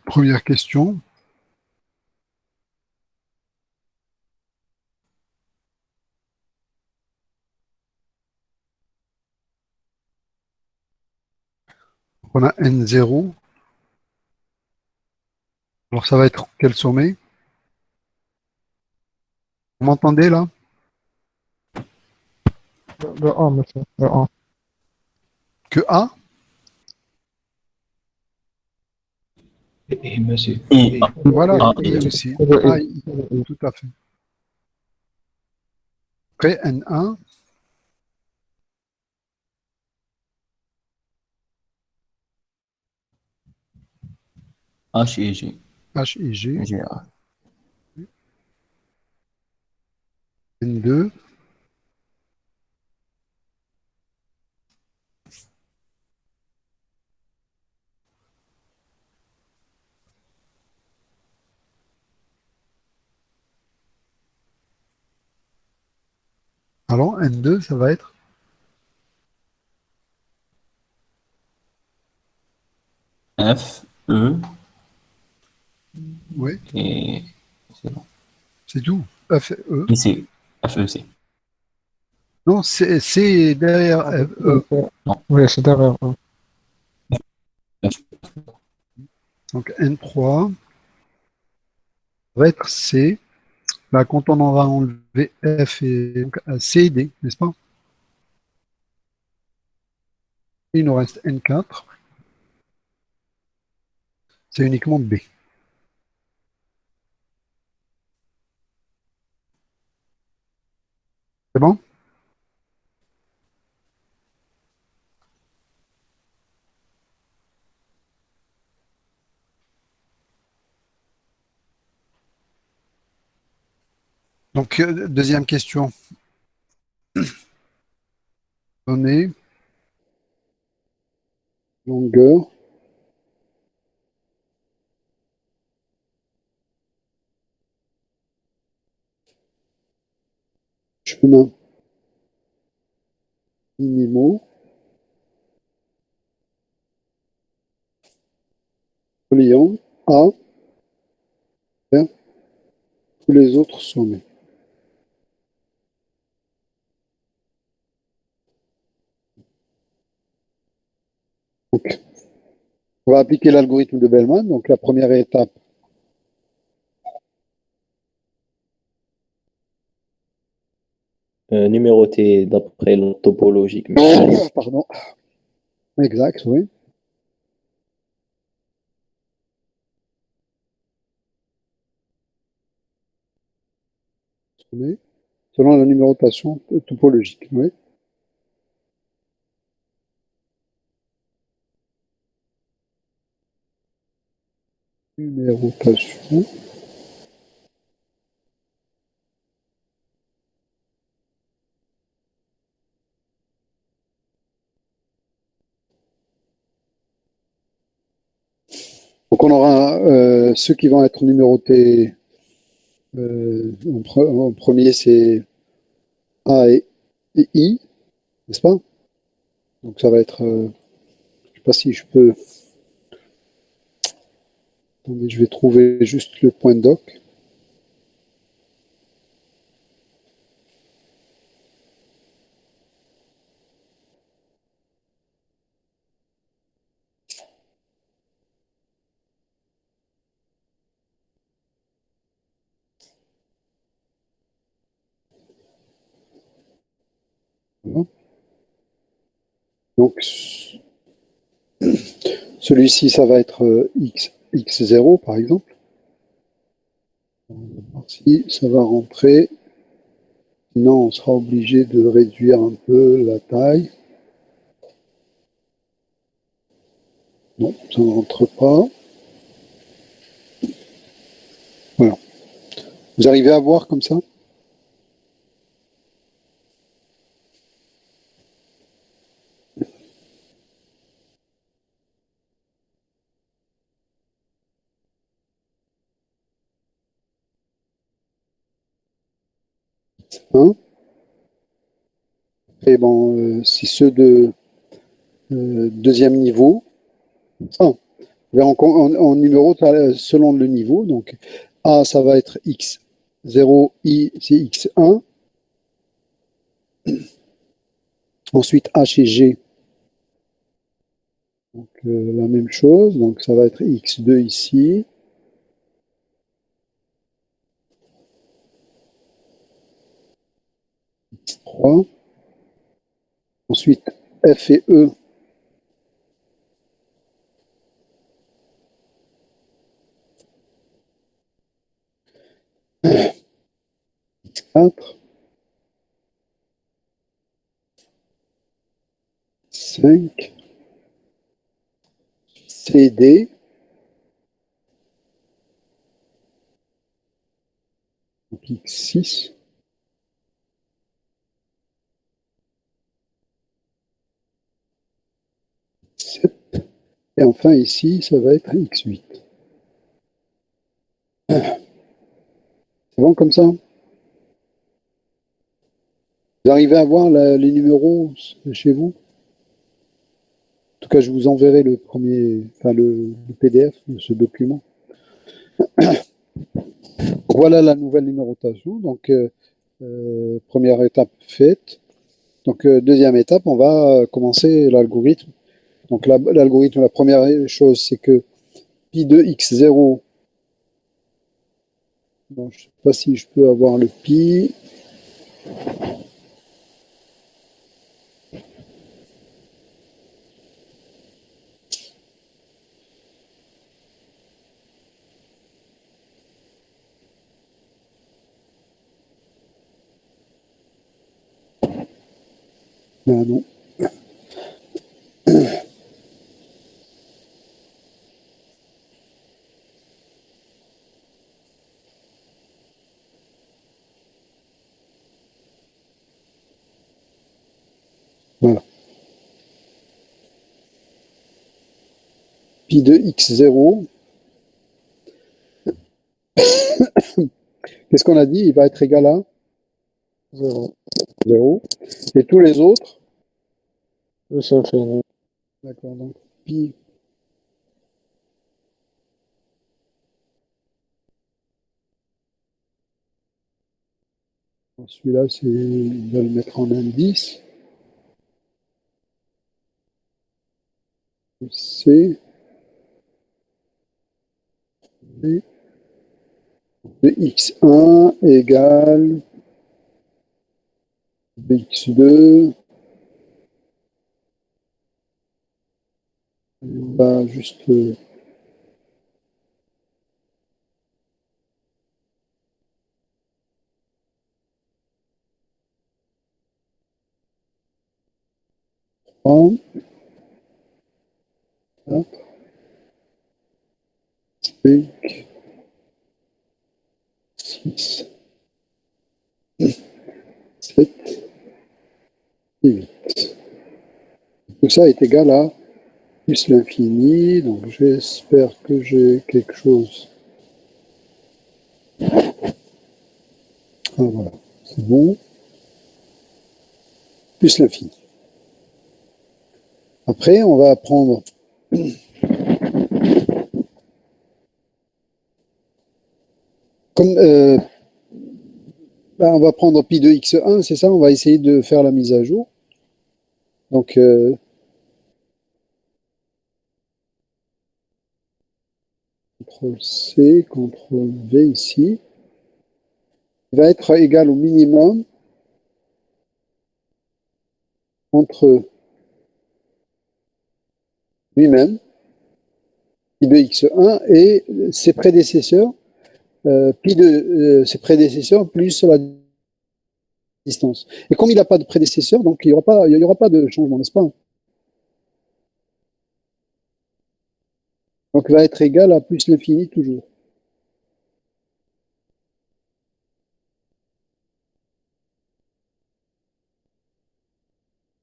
Première question. On a N0. Alors, ça va être quel sommet? Vous m'entendez là? Le A, monsieur. Le A. Que A? Et monsieur. Voilà, Ah, I aussi. C'est le A, I. I, C'est le I. tout à fait. Après, N1, H et G. H et G. G, A. N2, alors N2, ça va être F, E, oui, et c'est bon. c'est tout. F, E. Et C. F, E, C. Non, c'est derrière F, E. Non, Oui, c'est derrière eux. F. Donc N3 va être C. Là, quand on en va enlever F et donc, C et D, n'est-ce pas? Il nous reste N4. C'est uniquement B. C'est bon? Donc, deuxième question. Donnée, longueur, chemin minimaux, reliant A vers tous les autres sommets. Donc, on va appliquer l'algorithme de Bellman. Donc, la première étape, Numéroté d'après l'ordre topologique. pardon, exact, oui. Sommet, selon la numérotation topologique, oui. Numérotation. Donc on aura ceux qui vont être numérotés en premier, c'est A et I, n'est-ce pas? Donc ça va être, je ne sais pas si je peux, attendez, je vais trouver juste le point doc. Voilà. Donc celui-ci, ça va être x0 par exemple. On va voir si ça va rentrer Sinon, on sera obligé de réduire un peu la taille. Non, ça ne rentre pas. Voilà. Vous arrivez à voir comme ça? Hein? Et bon, c'est ceux de deuxième niveau. Ah, en numéro selon le niveau. Donc A, ça va être X0, I, c'est X1. Ensuite, H et G. Donc la même chose. Donc ça va être X2 ici. X3. Ensuite, F et E. X4. 5. C, D. Donc X6. 7. Et enfin ici, ça va être X8. C'est bon comme ça? Vous arrivez à voir les numéros chez vous? En tout cas, je vous enverrai le premier, enfin le PDF de ce document. Voilà la nouvelle numérotation. Donc, première étape faite. Donc, deuxième étape, on va commencer l'algorithme. Donc, l'algorithme, la première chose, c'est que pi de x0. Bon, je ne sais pas si je peux avoir le pi. Ah non. Voilà. Pi de x0. Qu'est-ce qu'on a dit? Il va être égal à 0. 0. Et tous les autres? Ça fait D'accord, donc pi. Celui-là, c'est de le mettre en indice. C. De x1 égale x2. On va juste prendre 4, 5, 6, 7 et 8. Tout ça est égal à plus l'infini, donc j'espère que j'ai quelque chose. Ah voilà, c'est bon. Plus l'infini. Après, on va prendre comme on va prendre pi de x1, c'est ça, on va essayer de faire la mise à jour. Donc CTRL-C, CTRL-V ici, va être égal au minimum entre lui-même, pi de x1, et ses prédécesseurs, pi de ses prédécesseurs plus la distance. Et comme il n'a pas de prédécesseur, donc il y aura pas de changement, n'est-ce pas? Donc il va être égal à plus l'infini toujours.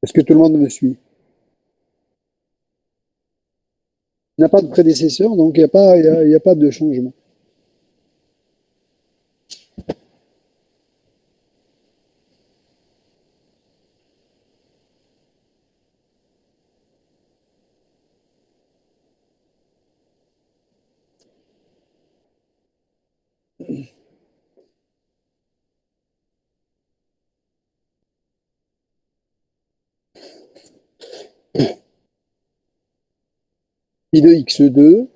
Est-ce que tout le monde me suit? Il n'a pas de prédécesseur, donc il y a pas de changement. Pi de x2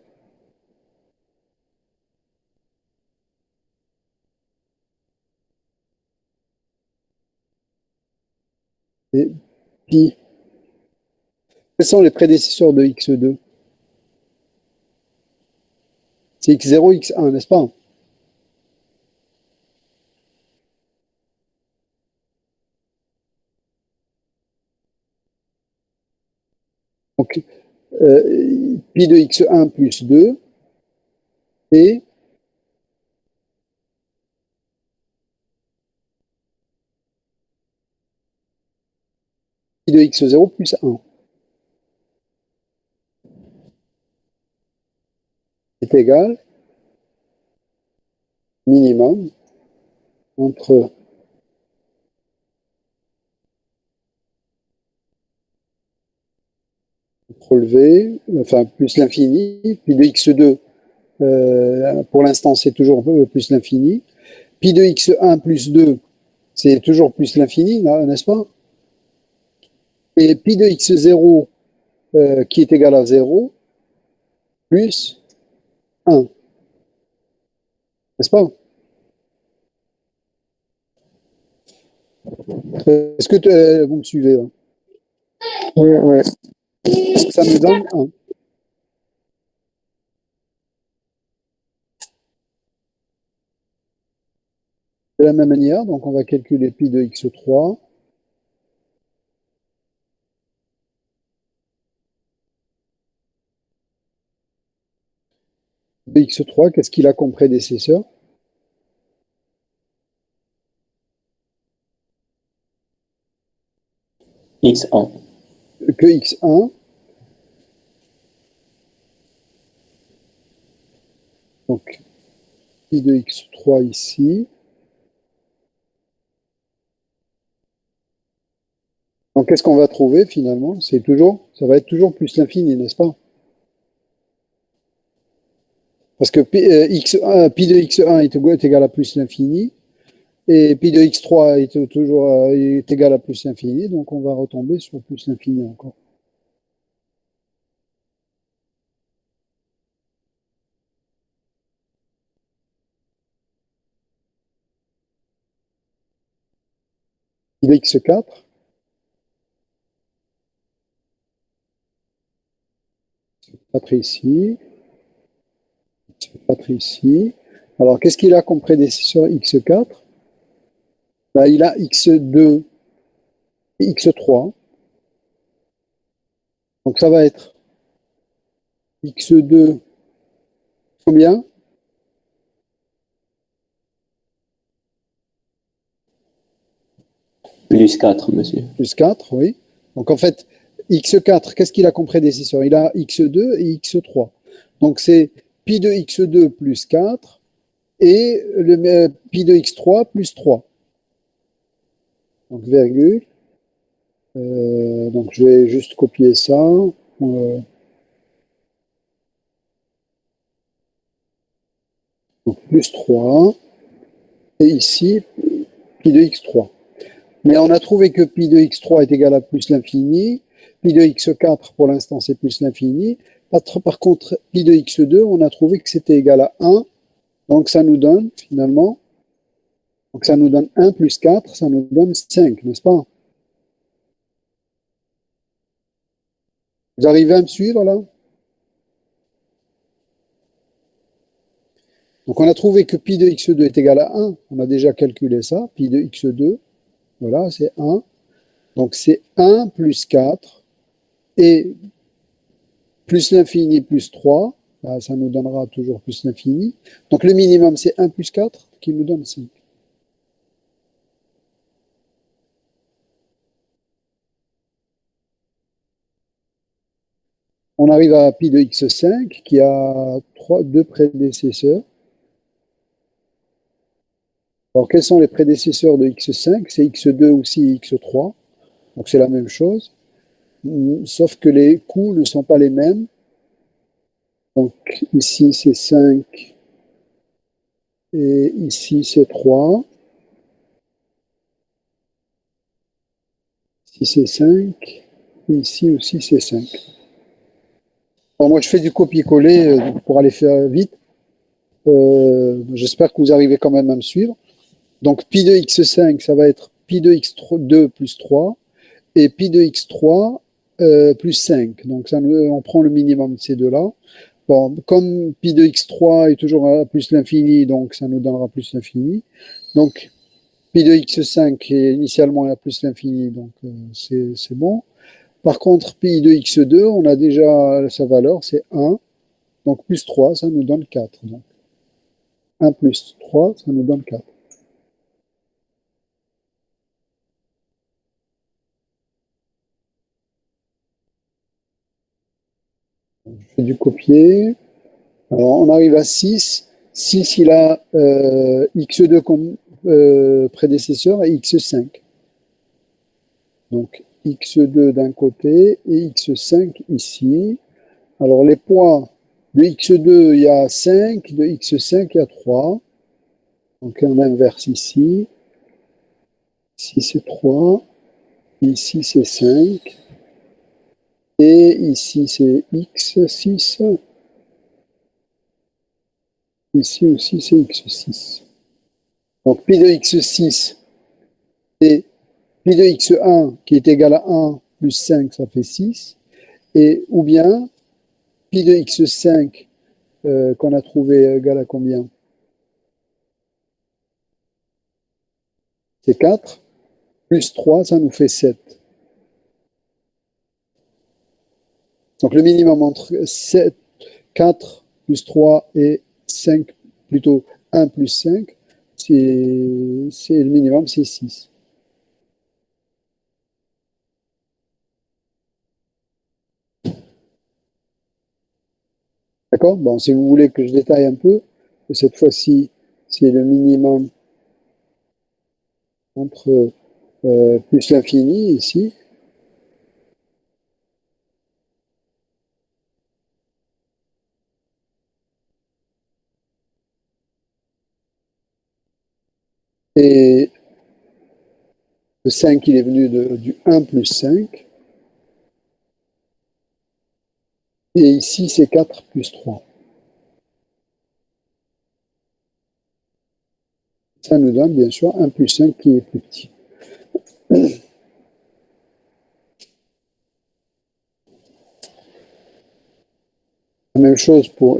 et pi. Quels sont les prédécesseurs de x2? C'est x0, x1, n'est-ce pas? Donc, pi de x1 plus 2 et pi de x0 plus 1 est égal minimum entre relevé, enfin plus l'infini, pi de x2, pour l'instant c'est toujours plus l'infini, pi de x1 plus 2, c'est toujours plus l'infini, n'est-ce pas? Et pi de x0 qui est égal à 0 plus 1, n'est-ce pas? Est-ce que vous me suivez là? Oui, oui. Ça me donne 1. De la même manière, donc on va calculer pi de x3. De x3, qu'est-ce qu'il a comme prédécesseur? x1. Que x1. Donc, pi de x3 ici. Donc, qu'est-ce qu'on va trouver finalement? Ça va être toujours plus l'infini, n'est-ce pas? Parce que pi de x1 est égal à plus l'infini, et pi de x3 est égal à plus l'infini, donc on va retomber sur plus l'infini encore. Pi de x4. Ici. 4 ici. Alors, qu'est-ce qu'il a comme prédécesseur x4? Ben, il a x2 et x3. Donc, ça va être x2, combien? Plus 4, monsieur. Plus 4, oui. Donc, en fait, x4, qu'est-ce qu'il a comme prédécesseur? Il a x2 et x3. Donc, c'est pi de x2 plus 4 et le pi de x3 plus 3. Donc, virgule. Donc, je vais juste copier ça. Donc, plus 3. Et ici, pi de x3. Mais on a trouvé que pi de x3 est égal à plus l'infini. Pi de x4, pour l'instant, c'est plus l'infini. Par contre, pi de x2, on a trouvé que c'était égal à 1. Donc, ça nous donne, finalement, donc ça nous donne 1 plus 4, ça nous donne 5, n'est-ce pas? Vous arrivez à me suivre, là? Donc, on a trouvé que pi de x2 est égal à 1. On a déjà calculé ça, pi de x2. Voilà, c'est 1. Donc c'est 1 plus 4 et plus l'infini plus 3. Bah, ça nous donnera toujours plus l'infini. Donc le minimum, c'est 1 plus 4 qui nous donne 5. On arrive à pi de x5 qui a deux prédécesseurs. Alors quels sont les prédécesseurs de x5? C'est x2 aussi x3. Donc c'est la même chose. Sauf que les coûts ne sont pas les mêmes. Donc ici c'est 5 et ici c'est 3. Ici c'est 5 et ici aussi c'est 5. Alors moi je fais du copier-coller pour aller faire vite. J'espère que vous arrivez quand même à me suivre. Donc pi de x5 ça va être pi de x2 plus 3 et pi de x3 plus 5. Donc ça, on prend le minimum de ces deux-là. Bon, comme pi de x3 est toujours à plus l'infini, donc ça nous donnera plus l'infini. Donc pi de x5 est initialement à plus l'infini, donc c'est bon. Par contre, pi de x2, on a déjà sa valeur, c'est 1. Donc plus 3, ça nous donne 4. Donc 1 plus 3, ça nous donne 4. Je fais du copier. Alors on arrive à 6. 6, il a x2 comme prédécesseur et x5. Donc x2 d'un côté et x5 ici. Alors les poids de x2, il y a 5, de x5, il y a 3. Donc on inverse ici. Ici c'est 3, ici c'est 5. Et ici c'est x6. Ici aussi c'est x6. Donc pi de x6, c'est pi de x1 qui est égal à 1 plus 5, ça fait 6. Et ou bien pi de x5 qu'on a trouvé égal à combien? C'est 4. Plus 3, ça nous fait 7. Donc le minimum entre 7, 4 plus 3 et 5, plutôt 1 plus 5, c'est le minimum, c'est 6. D'accord? Bon, si vous voulez que je détaille un peu, cette fois-ci, c'est le minimum entre plus l'infini ici. Et le 5, il est venu du 1 plus 5. Et ici, c'est 4 plus 3. Ça nous donne bien sûr 1 plus 5 qui est plus petit. La même chose pour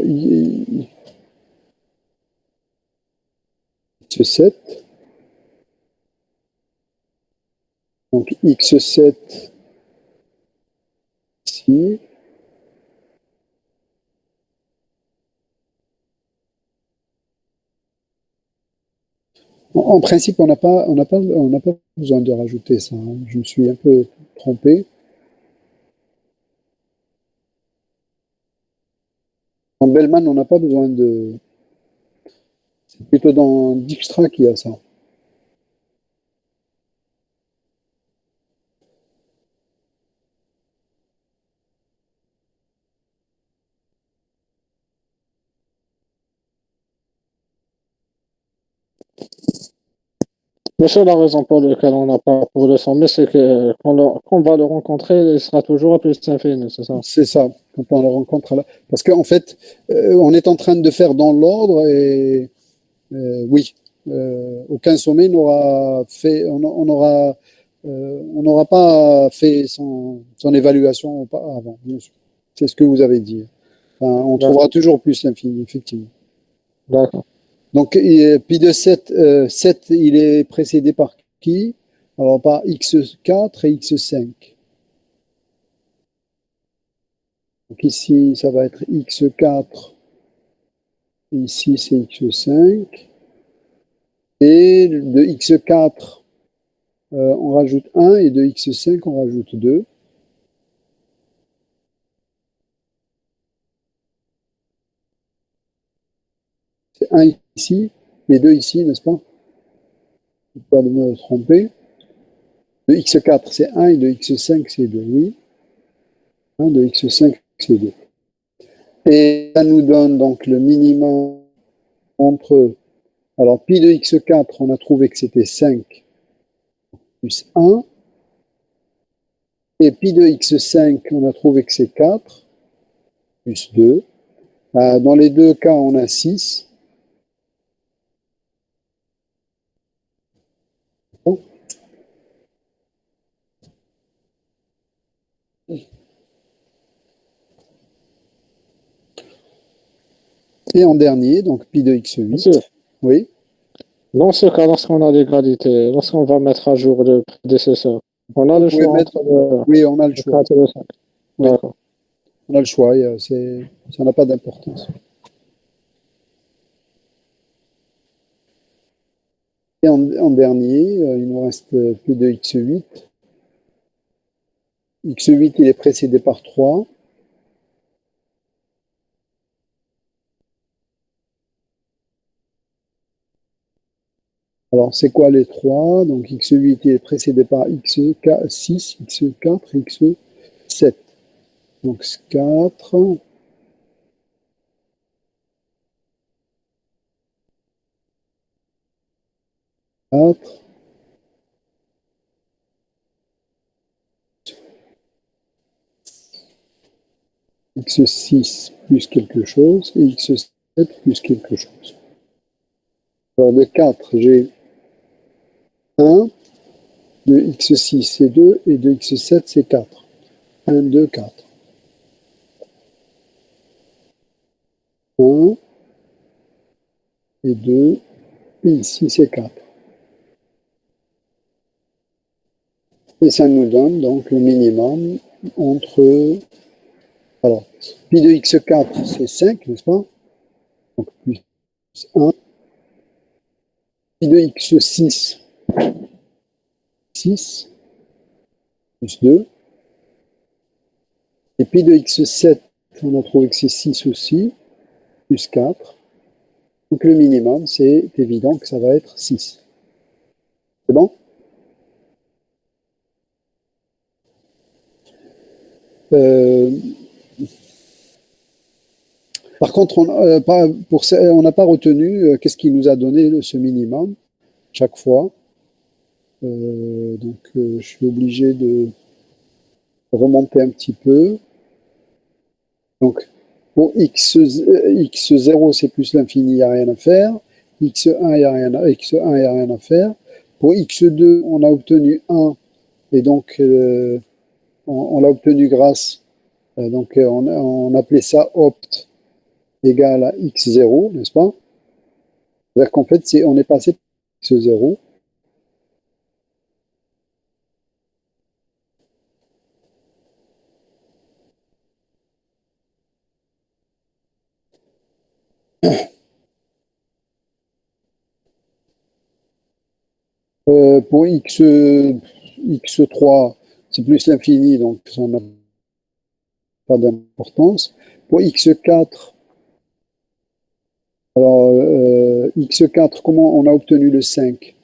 x7. Donc x7 ici. En principe, on n'a pas besoin de rajouter ça. Hein. Je me suis un peu trompé. En Bellman, on n'a pas besoin de... C'est plutôt dans Dijkstra qu'il y a ça. Monsieur, la raison pour laquelle on n'a pas pour le sommet, c'est que quand on va le rencontrer, il sera toujours à plus infini, c'est ça? C'est ça, quand on le rencontre là. Parce qu'en fait, on est en train de faire dans l'ordre et oui, aucun sommet n'aura fait, on n'aura pas fait son évaluation avant, bien sûr. C'est ce que vous avez dit. Enfin, on trouvera toujours plus l'infini, effectivement. D'accord. Donc, pi de 7, 7, il est précédé par qui? Alors, par x4 et x5. Donc ici, ça va être x4. Et ici, c'est x5. Et de x4, on rajoute 1. Et de x5, on rajoute 2. C'est 1 ici, et 2 ici, n'est-ce pas? Je ne pas de me tromper. De x4, c'est 1. Et de x5, c'est 2. Oui. 1 de x5, c'est 2. Et ça nous donne donc le minimum entre... Alors, pi de x4, on a trouvé que c'était 5 plus 1. Et pi de x5, on a trouvé que c'est 4 plus 2. Dans les deux cas, on a 6. Bon. Et en dernier, donc pi de x8. Monsieur, Oui. dans ce cas, lorsqu'on a l'égalité, lorsqu'on va mettre à jour le prédécesseur, on a le choix entre Oui, on a le le choix. 4 et le 5. Oui. D'accord. On a le choix. Ça n'a pas d'importance. Et en dernier, il nous reste pi de x8. x8, il est précédé par 3. Alors, c'est quoi les 3? Donc, x8 il est précédé par x6, x4, x7. Donc, 4, 4, x6 plus quelque chose, et x7 plus quelque chose. Alors, de 4, j'ai 1, de x6, c'est 2, et de x7, c'est 4. 1, 2, 4. 1, et 2, et ici, c'est 4. Et ça nous donne donc le minimum entre... Alors, pi de x4, c'est 5, n'est-ce pas? Donc, plus 1. Pi de x6, 6, plus 2. Et pi de x7, on a trouvé que c'est 6 aussi, plus 4. Donc, le minimum, c'est évident que ça va être 6. C'est bon? Par contre, on n'a pas retenu qu'est-ce qui nous a donné ce minimum chaque fois. Donc, je suis obligé de remonter un petit peu. Donc, pour x0, c'est plus l'infini, il n'y a rien à faire. x1, il n'y a rien à faire. Pour x2, on a obtenu 1, et donc on l'a obtenu grâce, donc on appelait ça opt égal à x0, n'est-ce pas? C'est-à-dire qu'en fait, on est passé par x0. Pour x3, c'est plus l'infini, donc ça n'a pas d'importance. Pour x4, alors x4, comment on a obtenu le 5?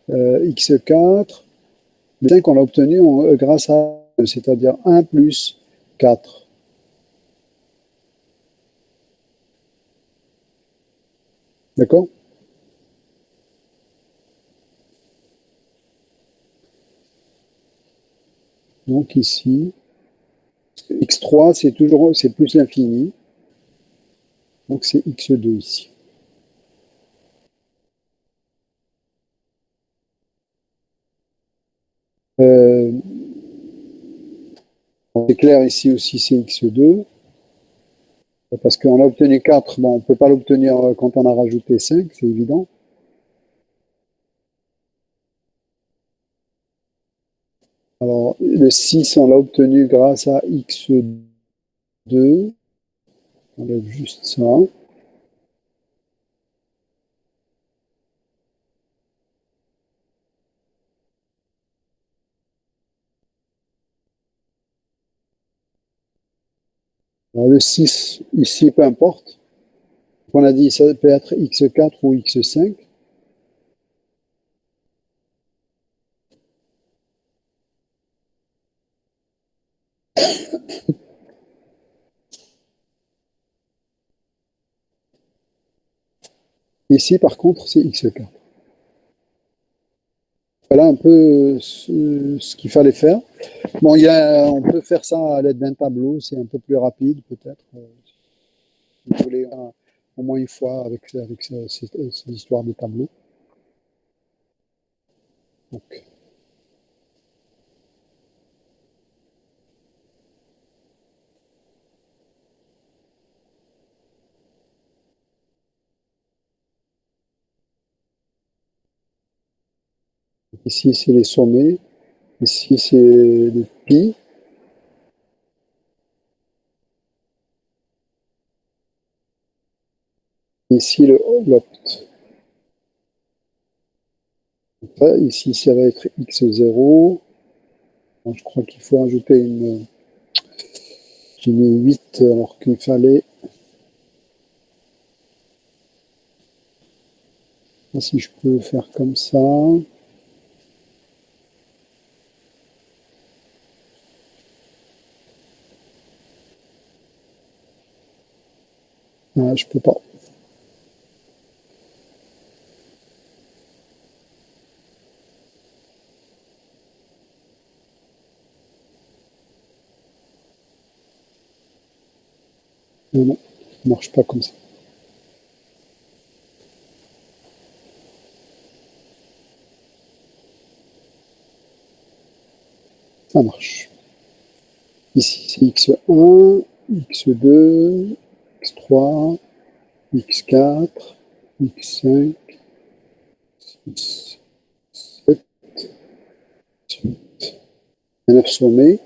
x4, le 5, on l'a obtenu grâce à, c'est-à-dire 1 plus 4. D'accord? Donc ici, x3, c'est plus l'infini. Donc c'est x2 ici. C'est clair ici aussi, c'est x2. Parce qu'on a obtenu 4, bon, on ne peut pas l'obtenir quand on a rajouté 5, c'est évident. Alors, le 6, on l'a obtenu grâce à x2. On enlève juste ça. Alors, le 6, ici, peu importe. On a dit ça peut être x4 ou x5. Ici, par contre, c'est x4. Voilà un peu ce qu'il fallait faire. Bon, on peut faire ça à l'aide d'un tableau, c'est un peu plus rapide peut-être. Si vous voulez, au moins une fois avec cette histoire de tableau. Donc, ici, c'est les sommets. Ici, c'est le pi. Ici, le l'opt. Ici, ça va être x0. Bon, je crois qu'il faut ajouter une. J'ai mis 8 alors qu'il fallait. Si je peux faire comme ça. Ah, je peux pas. Non, non, ça marche pas comme ça. Ça marche. Ici, c'est x1, x2, x3, x4, x5, 6, 7, 8, 9 sommets.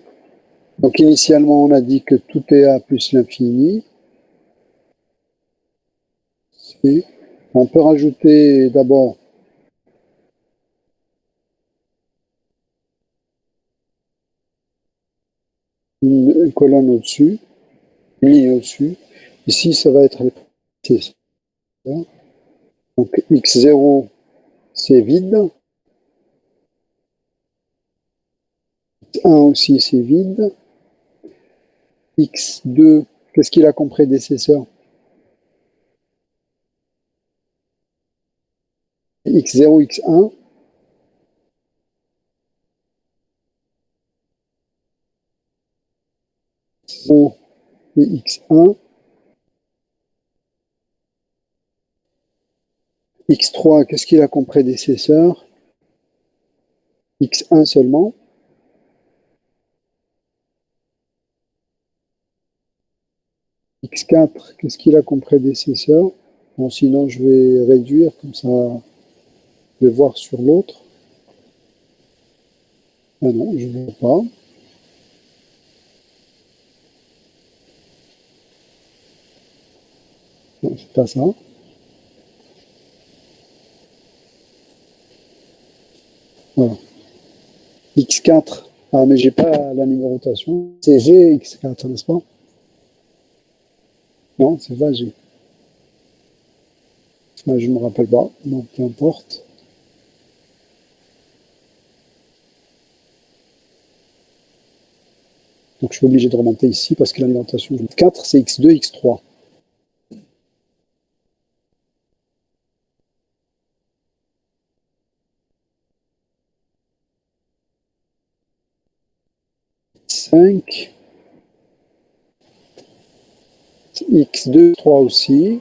Donc initialement, on a dit que tout est A plus l'infini. On peut rajouter d'abord une colonne au-dessus, une ligne au-dessus. Ici, ça va être les. Donc x0, c'est vide. X1 aussi, c'est vide. X2, qu'est-ce qu'il a comme prédécesseur? X0, X1. O et X1. X3, qu'est-ce qu'il a comme prédécesseur? X1 seulement. X4, qu'est-ce qu'il a comme prédécesseur? Bon, sinon, je vais réduire, comme ça, je vais voir sur l'autre. Ah non, je ne vois pas. Non, c'est pas ça. Voilà. X4. Ah, mais j'ai pas la numérotation. C'est G, X4, n'est-ce pas? Non, c'est pas G. Ah, je ne me rappelle pas, donc peu importe. Donc je suis obligé de remonter ici parce que l'alimentation 4, c'est X2, X3. X5, X2, X3 aussi.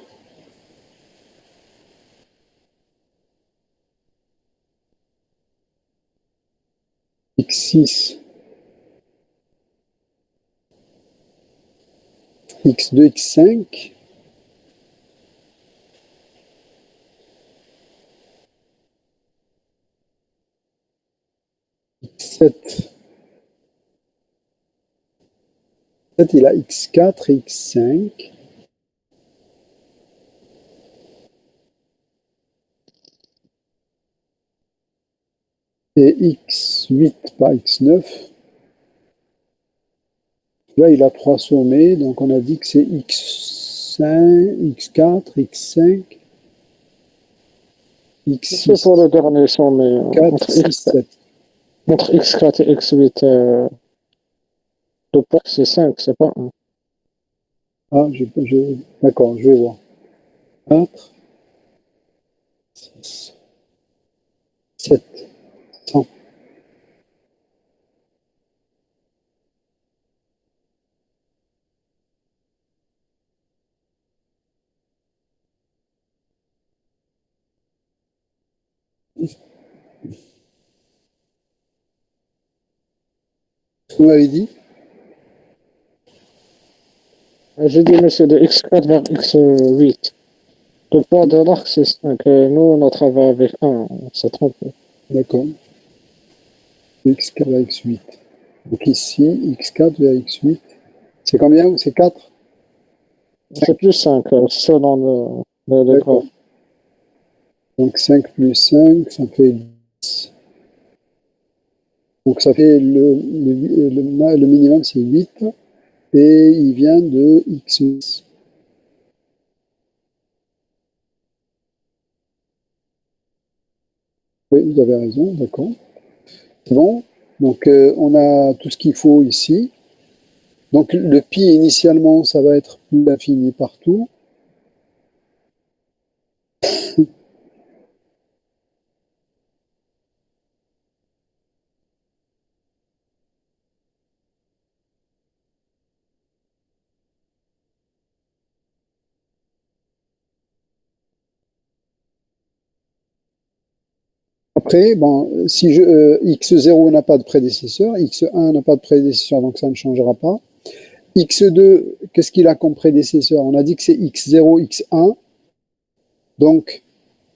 X6, X2, X5. X7, fait, il a x4 et x5. Et x8 par x9. Là, il a 3 sommets, donc on a dit que c'est x5, x4, x5, C'est pour x6, le dernier sommet. 4, 6, 7. Entre x4 et x8, le point c'est 5, c'est pas 1. Ah, d'accord, je vais voir. 4, 6, 7, 100. Vous m'avez dit? J'ai dit, monsieur, de x4 vers x8. Le poids de l'arc, c'est 5. Et nous, on a travaillé avec 1. On s'est trompé. D'accord. x4 vers x8. Donc ici, x4 vers x8. C'est combien? C'est 4? C'est plus 5, selon le D'accord. graphe. Donc 5 plus 5, ça fait 10. Donc ça fait le minimum, c'est 8. Et il vient de x8. Oui, vous avez raison, d'accord. C'est bon. Donc on a tout ce qu'il faut ici. Donc le pi initialement, ça va être plus l'infini partout. Après, bon, si x0 n'a pas de prédécesseur, x1 n'a pas de prédécesseur, donc ça ne changera pas. x2, qu'est-ce qu'il a comme prédécesseur? On a dit que c'est x0, x1. Donc,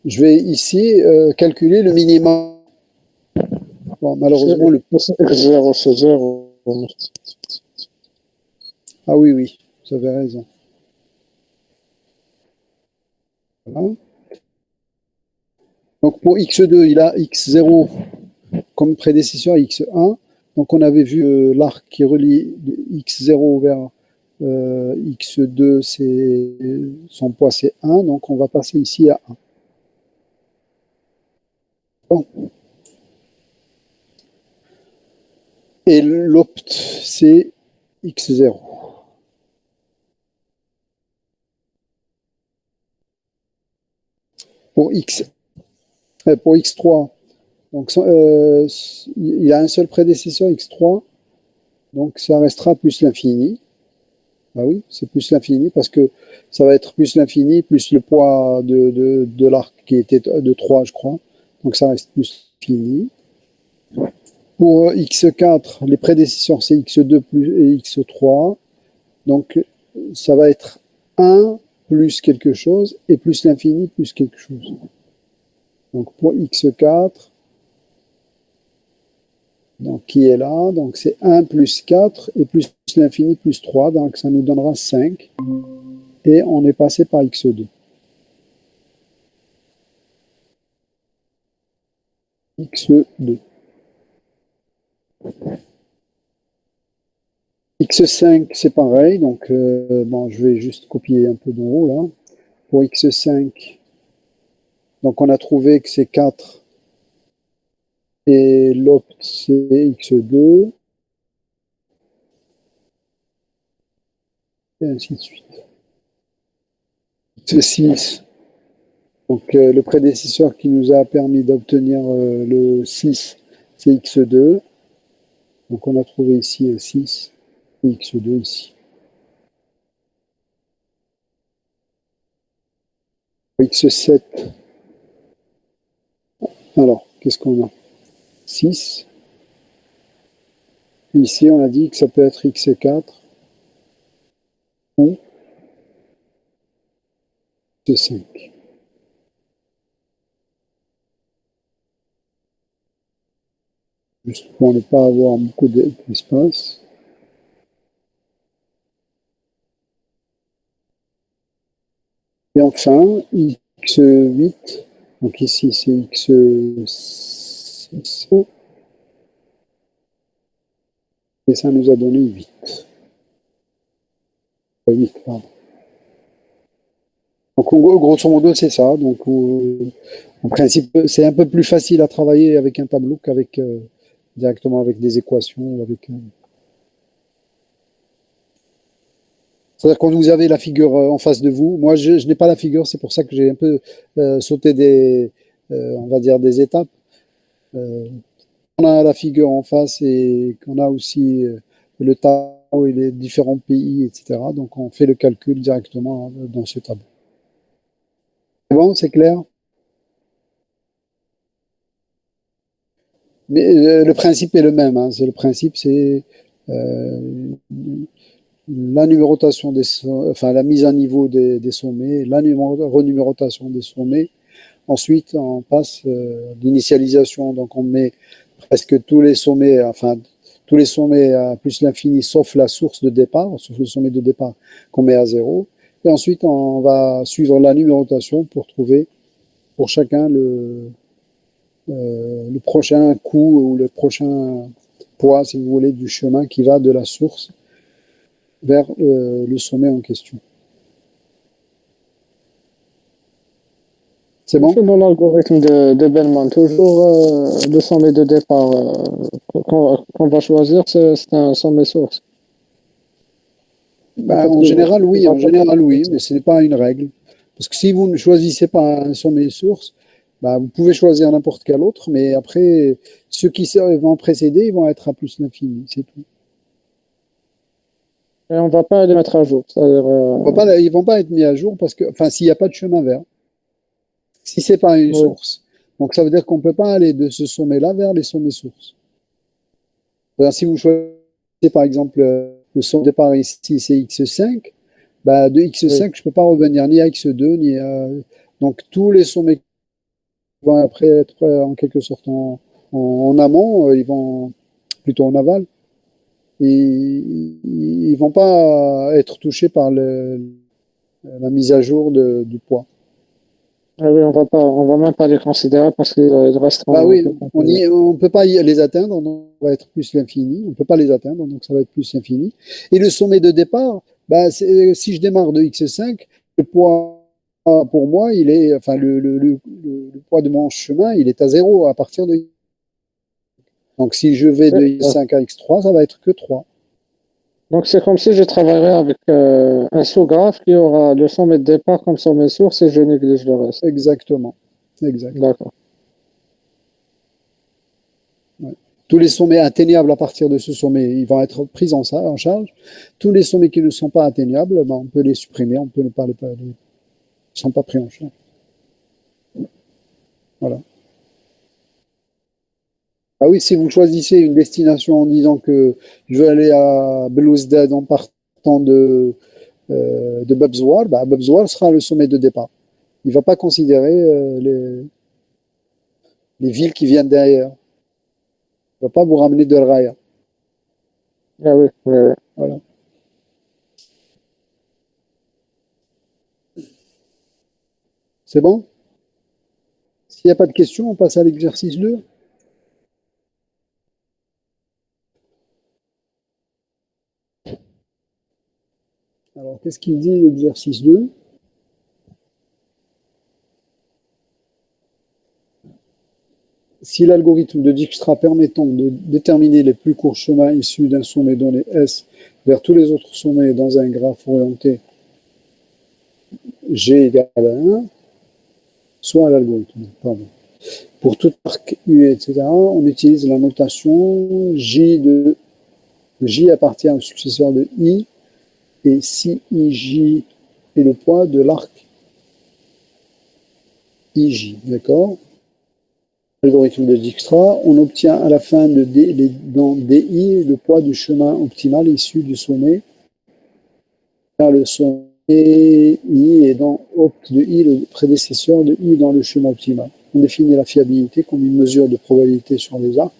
je vais ici calculer le minimum. Bon, malheureusement, C'est x0, c'est 0. Ah oui, oui, vous avez raison. Voilà. Donc, pour x2, il a x0 comme prédécesseur x1. Donc, on avait vu l'arc qui relie x0 vers x2, son poids c'est 1, donc on va passer ici à 1. Bon. Et l'opt, c'est x0. Pour pour x3, donc, il a un seul prédécesseur, x3, donc ça restera plus l'infini. Ah oui, c'est plus l'infini parce que ça va être plus l'infini, plus le poids de l'arc qui était de 3, je crois. Donc ça reste plus l'infini. Pour x4, les prédécesseurs, c'est x2 et x3. Donc ça va être 1 plus quelque chose et plus l'infini plus quelque chose. Donc pour x4, donc qui est là, donc c'est 1 plus 4 et plus l'infini plus 3, donc ça nous donnera 5. Et on est passé par x2. x2. x5, c'est pareil, donc bon, je vais juste copier un peu d'en haut là. Pour x5, donc on a trouvé que c'est 4 et l'opt c'est x2 et ainsi de suite. x6, donc le prédécesseur qui nous a permis d'obtenir le 6, c'est x2. Donc on a trouvé ici un 6 et x2 ici. x7, alors qu'est-ce qu'on a? 6. Ici on a dit que ça peut être x4 ou x5. Juste pour ne pas avoir beaucoup d'espace. Et enfin, x8, donc ici c'est x6, et ça nous a donné 8. 8, pardon. Donc grosso modo c'est ça. Donc en principe c'est un peu plus facile à travailler avec un tableau qu'avec directement avec des équations. C'est-à-dire quand vous avez la figure en face de vous, moi je n'ai pas la figure, c'est pour ça que j'ai un peu sauté on va dire des étapes. On a la figure en face et qu'on a aussi le tableau et les différents pays, etc. Donc on fait le calcul directement dans ce tableau. C'est bon, c'est clair? Mais le principe est le même. Hein. Le principe, c'est la numérotation enfin la mise à niveau des sommets, la renumérotation des sommets. Ensuite, on passe l'initialisation. Donc, on met presque tous les sommets, à plus l'infini, sauf la source de départ, sauf le sommet de départ qu'on met à 0. Et ensuite, on va suivre la numérotation pour trouver pour chacun le prochain coup ou le prochain poids, si vous voulez, du chemin qui va de la source vers le sommet en question. C'est bon? Dans l'algorithme de Bellman, toujours le sommet de départ qu'on va choisir, c'est un sommet source. En général, oui, mais ce n'est pas une règle. Parce que si vous ne choisissez pas un sommet source, vous pouvez choisir n'importe quel autre, mais après, ceux qui vont précéder, ils vont être à plus l'infini, c'est tout. Et on ne va pas les mettre à jour. Ils ne vont pas être mis à jour parce que, s'il n'y a pas de chemin vert, si ce n'est pas une source. Donc ça veut dire qu'on ne peut pas aller de ce sommet-là vers les sommets sources. Alors, si vous choisissez par exemple le sommet de départ ici, c'est x5, de x5, je ne peux pas revenir ni à x2, ni à... Donc tous les sommets vont après être en quelque sorte en amont, ils vont plutôt en aval, et ils ne vont pas être touchés par la mise à jour du poids. Ah oui, on va même pas les considérer parce qu'ils resteront. Oui, on ne peut pas les atteindre, donc ça va être plus l'infini. On ne peut pas les atteindre, donc ça va être plus l'infini. Et le sommet de départ, si je démarre de x5, le poids pour moi, il est, le poids de mon chemin, il est à 0 à partir de. Donc si je vais de x5 à x3, ça va être que 3. Donc c'est comme si je travaillerais avec un sous-graphe qui aura le sommet de départ comme sommet source et je néglige le reste. Exactement. D'accord. Ouais. Tous les sommets atteignables à partir de ce sommet, ils vont être pris en charge. Tous les sommets qui ne sont pas atteignables, on peut les supprimer, on peut ne pas ils ne sont pas pris en charge. Voilà. Ah oui, si vous choisissez une destination en disant que je veux aller à Belouizdad en partant de Babzouar, Babzouar sera le sommet de départ. Il ne va pas considérer les villes qui viennent derrière. Il ne va pas vous ramener de Raya. Ah oui. Voilà. C'est bon? S'il n'y a pas de questions, on passe à l'exercice 2. Alors, qu'est-ce qu'il dit l'exercice 2? Si l'algorithme de Dijkstra permettant de déterminer les plus courts chemins issus d'un sommet donné S vers tous les autres sommets dans un graphe orienté G égale à 1, soit l'algorithme. Pour tout arc U, etc., on utilise la notation J appartient au successeur de I, et si IJ est le poids de l'arc IJ, d'accord? L'algorithme de Dijkstra, on obtient à la fin dans DI le poids du chemin optimal issu du sommet vers le sommet I et dans opt de I, le prédécesseur de I dans le chemin optimal. On définit la fiabilité comme une mesure de probabilité sur les arcs.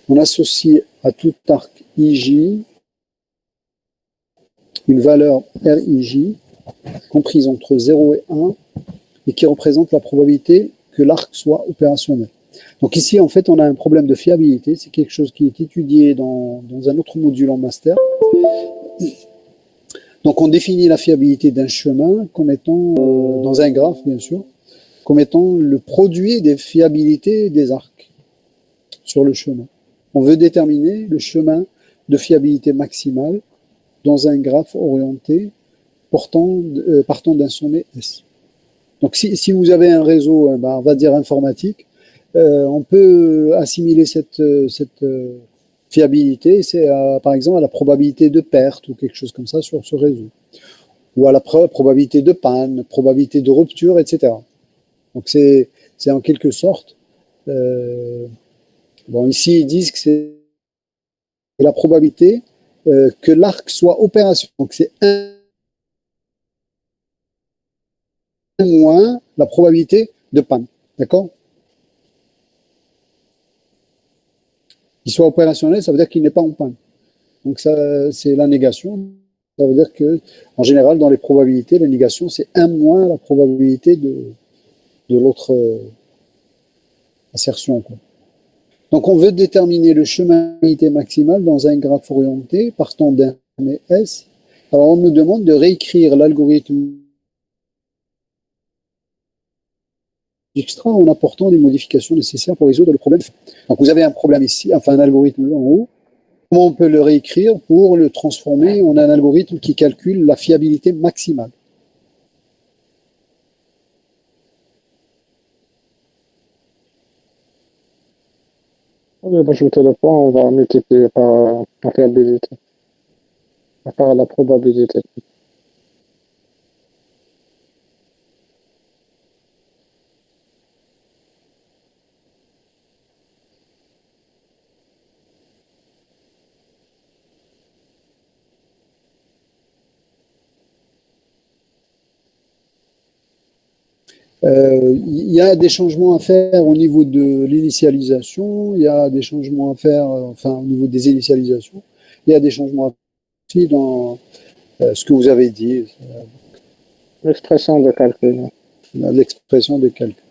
On associe à tout arc IJ une valeur RIJ comprise entre 0 et 1 et qui représente la probabilité que l'arc soit opérationnel. Donc ici, en fait, on a un problème de fiabilité. C'est quelque chose qui est étudié dans un autre module en master. Donc on définit la fiabilité d'un chemin comme étant, dans un graphe bien sûr, comme étant le produit des fiabilités des arcs sur le chemin. On veut déterminer le chemin de fiabilité maximale dans un graphe orienté partant d'un sommet S. Donc si vous avez un réseau, on va dire informatique, on peut assimiler cette fiabilité, c'est par exemple à la probabilité de perte ou quelque chose comme ça sur ce réseau, ou à la probabilité de panne, probabilité de rupture, etc. Donc c'est en quelque sorte, bon ici ils disent que c'est la probabilité que l'arc soit opérationnel. Donc c'est 1 moins la probabilité de panne, d'accord? Qu'il soit opérationnel, ça veut dire qu'il n'est pas en panne. Donc ça, c'est la négation. Ça veut dire que, en général, dans les probabilités, la négation, c'est 1 moins la probabilité de l'autre assertion, quoi. Donc on veut déterminer le chemin maximal dans un graphe orienté partant d'un sommet S. Alors on nous demande de réécrire l'algorithme extra en apportant les modifications nécessaires pour résoudre le problème. Donc vous avez un problème ici, enfin un algorithme en haut. Comment on peut le réécrire pour le transformer en un algorithme qui calcule la fiabilité maximale? Au lieu d'ajouter le point, on va multiplier par la fiabilité, par la probabilité. Il y a des changements à faire au niveau de l'initialisation, il y a des changements à faire, enfin au niveau des initialisations, il y a des changements à faire aussi dans ce que vous avez dit, L'expression de calcul. l'expression des calculs.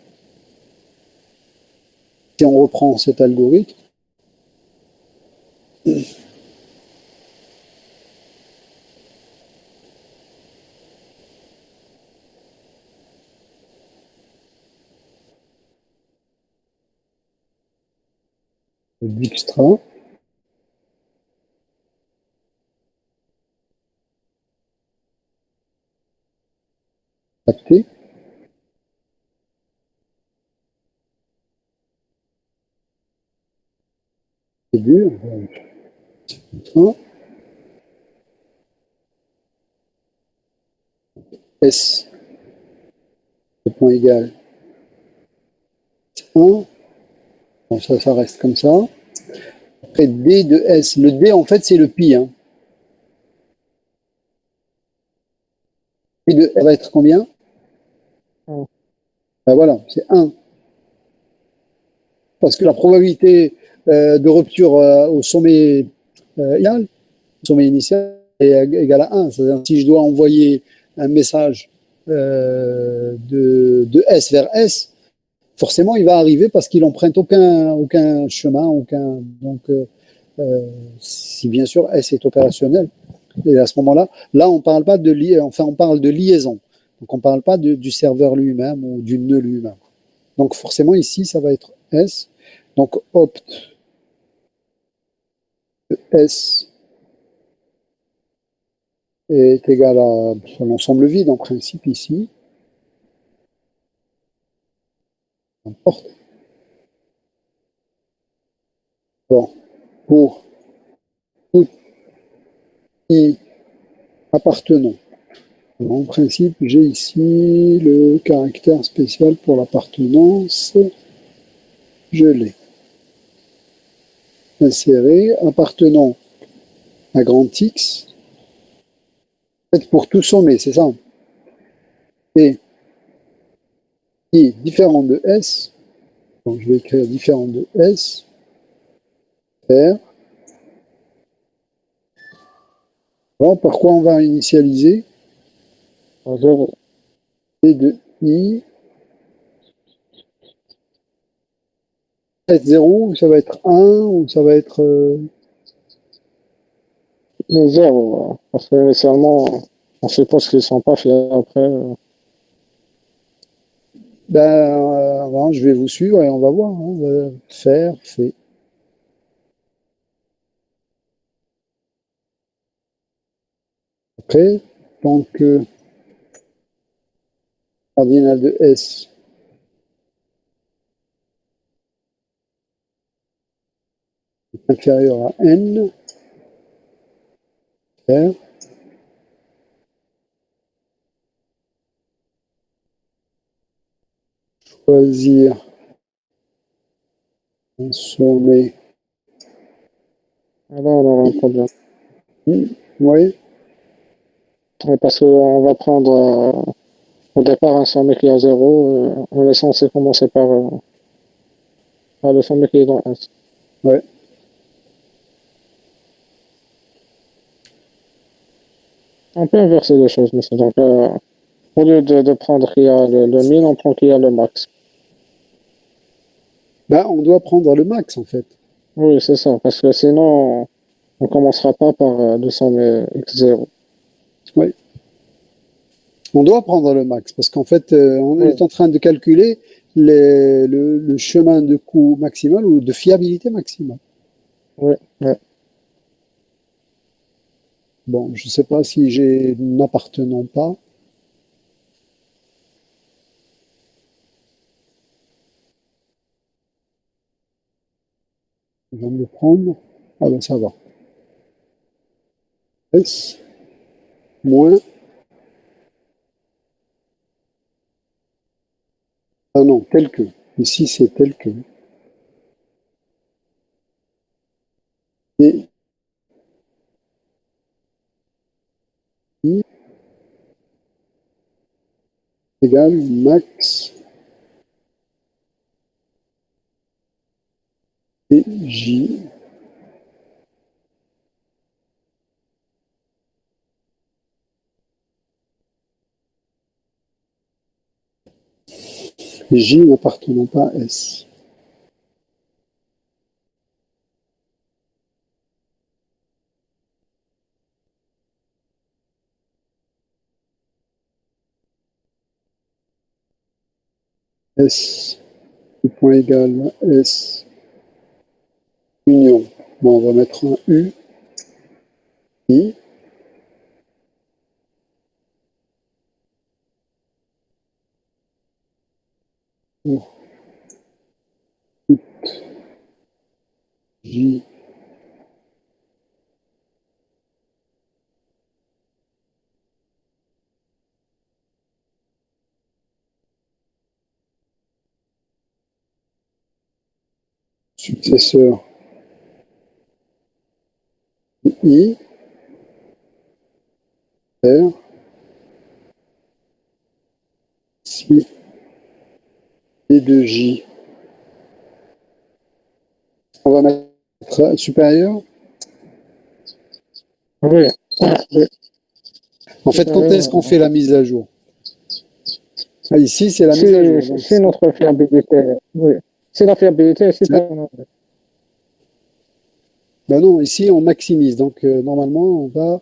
Si on reprend cet algorithme, Dijkstra, capté, début, S, le point égal 1, bon, ça reste comme ça. Après D de S, le D en fait c'est le pi. Hein. Pi de S va être combien? Ben voilà, c'est 1. Parce que la probabilité de rupture au sommet initial est égale à 1. C'est-à-dire si je dois envoyer un message de S vers S, forcément il va arriver parce qu'il n'emprunte aucun chemin, donc si bien sûr S est opérationnel. Et à ce moment-là, on parle pas on parle de liaison. Donc on ne parle pas du serveur lui-même ou du nœud lui-même. Donc forcément ici ça va être S. Donc opt S est égal à l'ensemble vide en principe ici. N'importe. Bon, pour tout I appartenant. Alors, en principe, j'ai ici le caractère spécial pour l'appartenance. Je l'ai. Inséré, appartenant à grand X. Pour tout sommet, c'est ça. Et qui est différent de S. Donc, je vais écrire différent de S. R. Alors, par quoi on va initialiser? 0. D de I. Ça va être 0, ou ça va être 1, ou ça va être... Le 0, voilà. Parce que initialement, on suppose qu'ils ne sont pas fiers après. voilà, je vais vous suivre et on va voir. Hein. On va faire, fait. Après, donc, cardinal de S est inférieur à N. R. Choisir un sommet. Alors, on aura un problème. Oui, Ouais, parce qu'on va prendre au départ un sommet qui est à 0. On est censé commencer par le sommet qui est dans S. ouais. On peut inverser les choses, monsieur. Donc, au lieu de prendre qui a le min, on prend qui a le max. On doit prendre le max, en fait. Oui, c'est ça. Parce que sinon, on commencera pas par le sommet X0. Oui. On doit prendre le max, parce qu'en fait, on Oui. est en train de calculer le chemin de coût maximal ou de fiabilité maximale. Oui, oui. Bon, je ne sais pas si j'ai n'appartenant pas. Je vais me le prendre. Ah ben ça va. S moins. Ah non, tel que. Ici, c'est tel que. Et I égale max et J. J n'appartenant pas à S. S, le point égal S, union. Bon, on va mettre un U, I. Pour J. Successeur I, R, si et de J. On va mettre supérieur. Oui. Oui. En fait, quand est-ce qu'on fait la mise à jour? Ah, ici, c'est la mise à jour. Donc, C'est notre fiabilité. Oui. C'est la fiabilité, c'est pas. ben non, ici, on maximise. Donc, normalement, on va...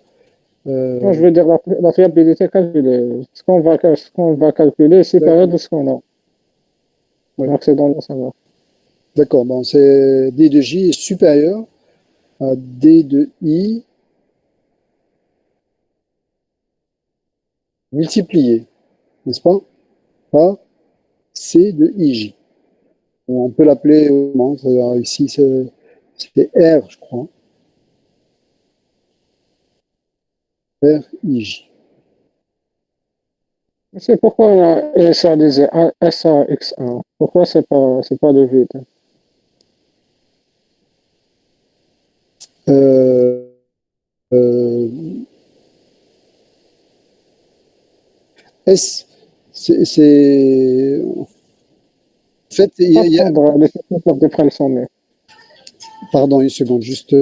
Non, je veux dire la fiabilité calculée. Ce qu'on va calculer est supérieur de ce qu'on a. Ouais. Donc, c'est dans le savoir. D'accord, bon, c'est D de J est supérieur à D de I multiplié, n'est-ce pas, par C de IJ. On peut l'appeler autrement, c'est-à-dire ici, c'est R, je crois. R, IJ. C'est pourquoi on a initialisé SAX1. Pourquoi c'est pas de vide? Euh, euh, S, c'est... En fait, Pas prendre les techniques de près le sommet. Pardon, une seconde, juste...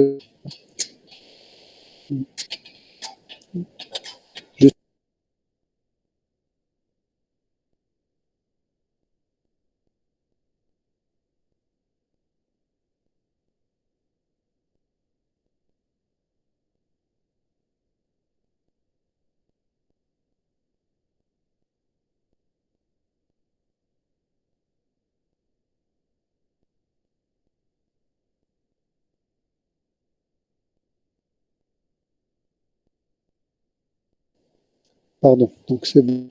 Pardon, donc c'est bon.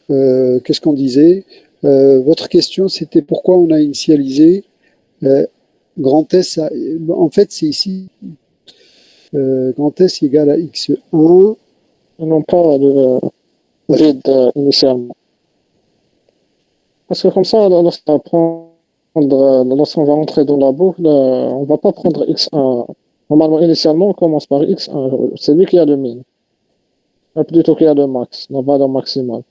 Qu'est-ce qu'on disait? Votre question, c'était pourquoi on a initialisé grand S. En fait, c'est ici grand S égale à x1. Et non pas le vide initialement. Parce que comme ça, lorsqu'on va entrer dans la boucle, on va pas prendre x1. Normalement, initialement, on commence par x1. C'est lui qui a le min. Plutôt qu'il y a le max, la valeur maximale.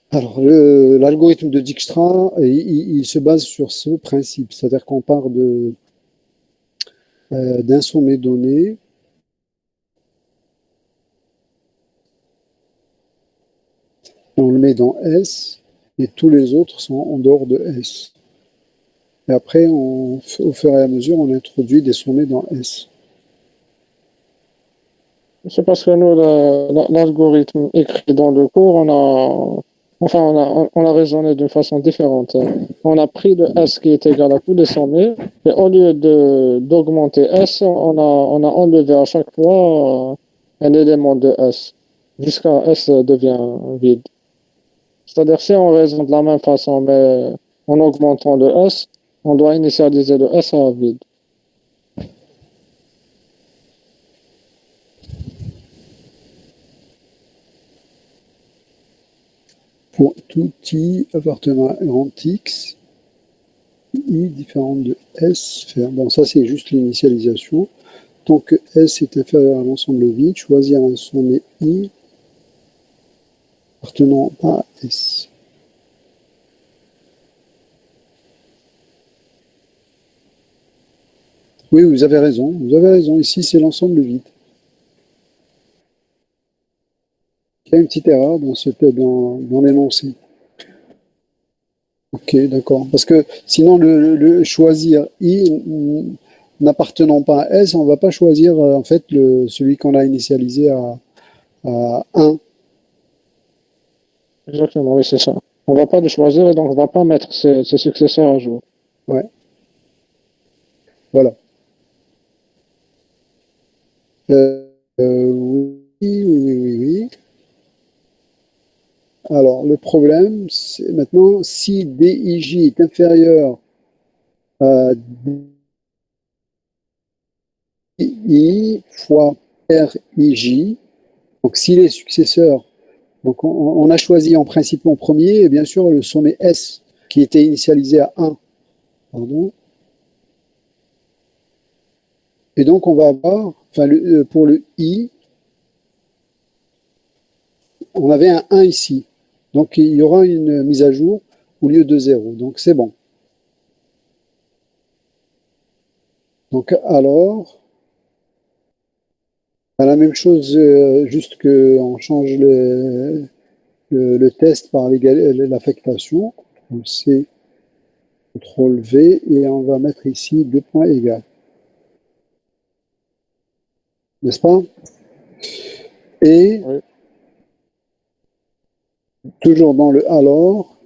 Alors, l'algorithme de Dijkstra, il se base sur ce principe, c'est-à-dire qu'on part d'un sommet donné. On le met dans S, et tous les autres sont en dehors de S. Et après, au fur et à mesure, on introduit des sommets dans S. C'est parce que nous, l'algorithme écrit dans le cours, on a raisonné d'une façon différente. On a pris le S qui est égal à tous les sommets, et au lieu d'augmenter S, on a enlevé à chaque fois un élément de S, jusqu'à S devient vide. C'est-à-dire, si on raisonne de la même façon, mais en augmentant le S, on doit initialiser le S à vide. Pour tout I appartenant à grand X, I différent de S faire. Bon, ça c'est juste l'initialisation. Tant que S est inférieur à l'ensemble vide, choisir un sommet I appartenant à S. Oui, vous avez raison. Vous avez raison. Ici, c'est l'ensemble vide. Il y a une petite erreur dans l'énoncé. Ok, d'accord. Parce que sinon, le choisir I n'appartenant pas à S, on ne va pas choisir en fait celui qu'on a initialisé à 1. Exactement, oui, c'est ça. On ne va pas le choisir et donc on ne va pas mettre ses successeurs à jour. Ouais. Voilà. Oui. Alors, le problème, c'est maintenant, si DIJ est inférieur à DI fois RIJ, donc si les successeurs, donc on a choisi en principe en premier, et bien sûr, le sommet S, qui était initialisé à 1. Pardon. Et donc, on va avoir, enfin, pour le I, on avait un 1 ici. Donc, il y aura une mise à jour au lieu de 0. Donc, c'est bon. Donc, alors, la même chose, juste qu'on change le test par l'affectation. CTRL-C, CTRL-V, et on va mettre ici 2 points égales. N'est-ce pas? Et Oui. toujours dans le alors,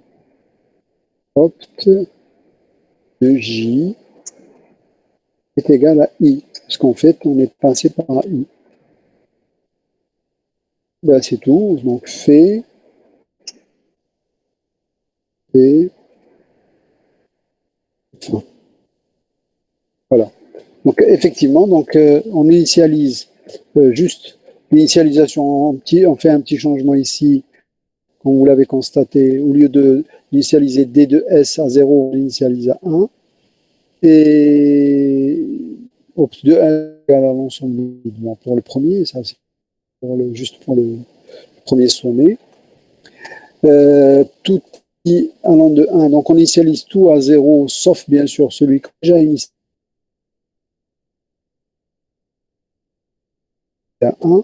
opt de J est égal à I. Parce qu'en fait, on est passé par I. Ben, c'est tout. Donc, fait. Enfin, voilà. Donc, effectivement, on initialise juste l'initialisation en petit. On fait un petit changement ici, comme vous l'avez constaté. Au lieu de initialiser D de S à 0, on initialise à 1. Et opt de S égale à l'ensemble pour le premier, ça c'est juste pour le premier sommet. Tout I allant de 1, donc on initialise tout à 0, sauf bien sûr celui qu'on a déjà initialisé à 1.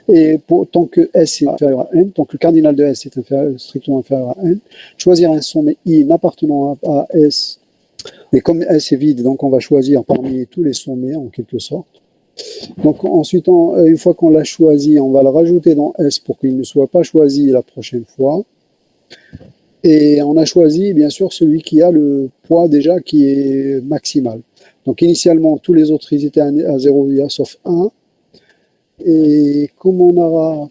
Et tant que S est inférieur à N, tant que le cardinal de S est strictement inférieur à N, choisir un sommet I n'appartenant à S. Et comme S est vide, donc on va choisir parmi tous les sommets en quelque sorte. Donc ensuite, une fois qu'on l'a choisi, on va le rajouter dans S pour qu'il ne soit pas choisi la prochaine fois. Et on a choisi bien sûr celui qui a le poids déjà qui est maximal. Donc initialement, tous les autres, ils étaient à 0, sauf 1. Et comme on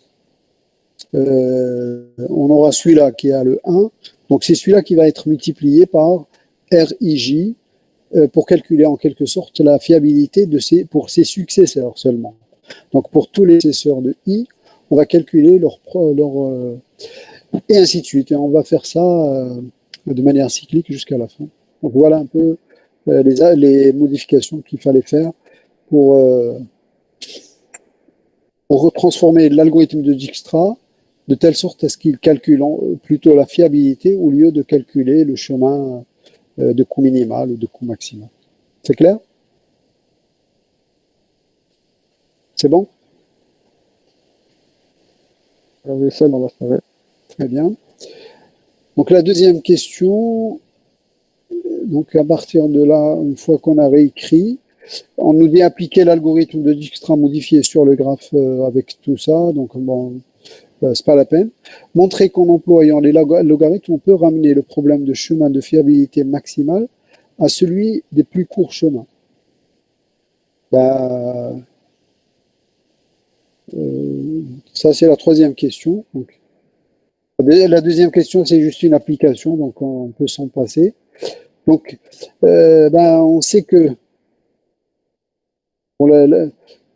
aura celui-là qui a le 1, donc c'est celui-là qui va être multiplié par RIJ pour calculer en quelque sorte la fiabilité pour ses successeurs seulement. Donc pour tous les successeurs de I, on va calculer et ainsi de suite. Et on va faire ça de manière cyclique jusqu'à la fin. Donc voilà un peu les modifications qu'il fallait faire pour retransformer l'algorithme de Dijkstra de telle sorte à ce qu'il calcule plutôt la fiabilité au lieu de calculer le chemin de coût minimal ou de coût maximal. C'est clair? C'est bon? Oui, c'est bon, ça va. Très bien. Donc la deuxième question, donc à partir de là, une fois qu'on a réécrit, on nous dit appliquer l'algorithme de Dijkstra modifié sur le graphe avec tout ça, donc bon, c'est pas la peine. Montrer qu'en employant les logarithmes, on peut ramener le problème de chemin de fiabilité maximale à celui des plus courts chemins. Ça, c'est la troisième question. Donc, la deuxième question, c'est juste une application, donc on peut s'en passer. Donc, on sait que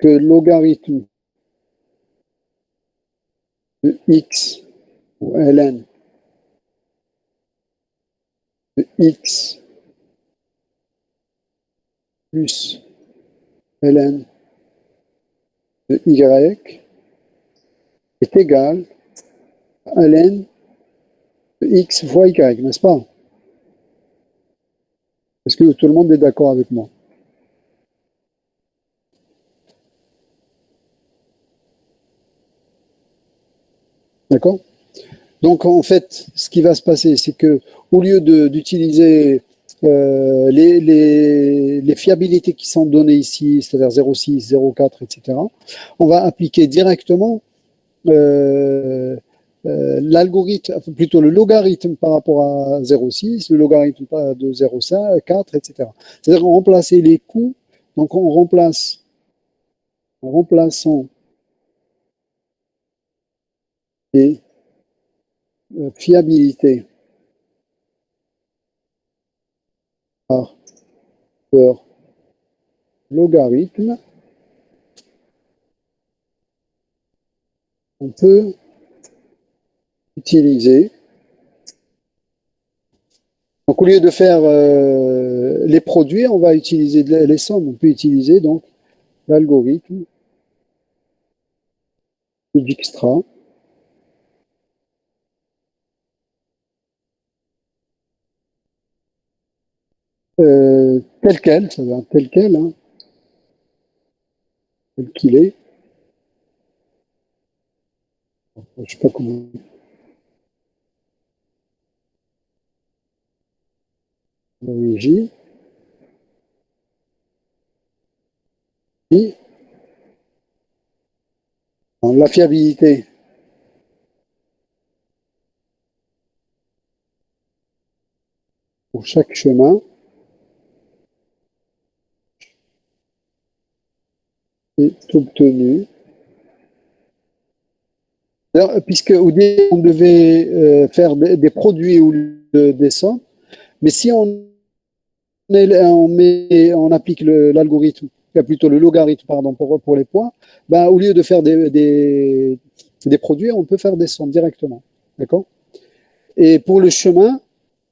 logarithme de x ou ln de x plus ln de y est égal à ln de x fois y, n'est-ce pas? Est-ce que tout le monde est d'accord avec moi? D'accord? Donc, en fait, ce qui va se passer, c'est que au lieu d'utiliser les fiabilités qui sont données ici, c'est-à-dire 0,6, 0,4, etc., on va appliquer directement l'algorithme, plutôt le logarithme par rapport à 0,6, le logarithme de 0,5, 4, etc. C'est-à-dire qu'on remplace les coûts, donc en remplaçant les fiabilités par leur logarithme, on peut utiliser, donc au lieu de faire les produits, on va utiliser les sommes, on peut utiliser donc l'algorithme de Dijkstra. Tel quel, ça va tel quel, hein, tel qu'il est. Je ne sais pas comment. L'origine. Et la fiabilité. Pour chaque chemin. Est obtenu. Puisque au début, on devait faire des produits ou des sommes, mais si on applique l'algorithme, plutôt le logarithme, pardon, pour les points, au lieu de faire des produits, on peut faire des sommes directement. D'accord? Et pour le chemin,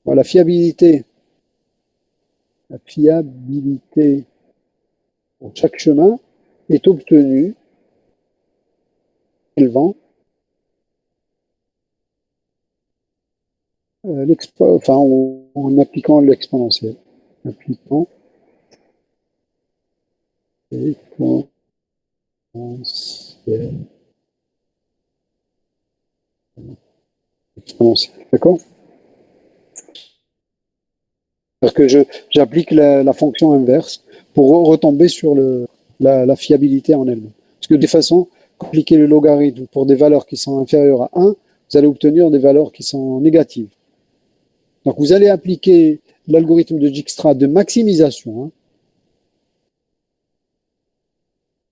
la fiabilité pour chaque chemin est obtenue élevant en appliquant l'exponentiel. Appliquant l'exponentiel. D'accord? Parce que j'applique la fonction inverse pour retomber sur la fiabilité en elle-même. Parce que de toute façon, appliquer le logarithme pour des valeurs qui sont inférieures à 1, vous allez obtenir des valeurs qui sont négatives. Donc vous allez appliquer l'algorithme de Dijkstra de maximisation, hein,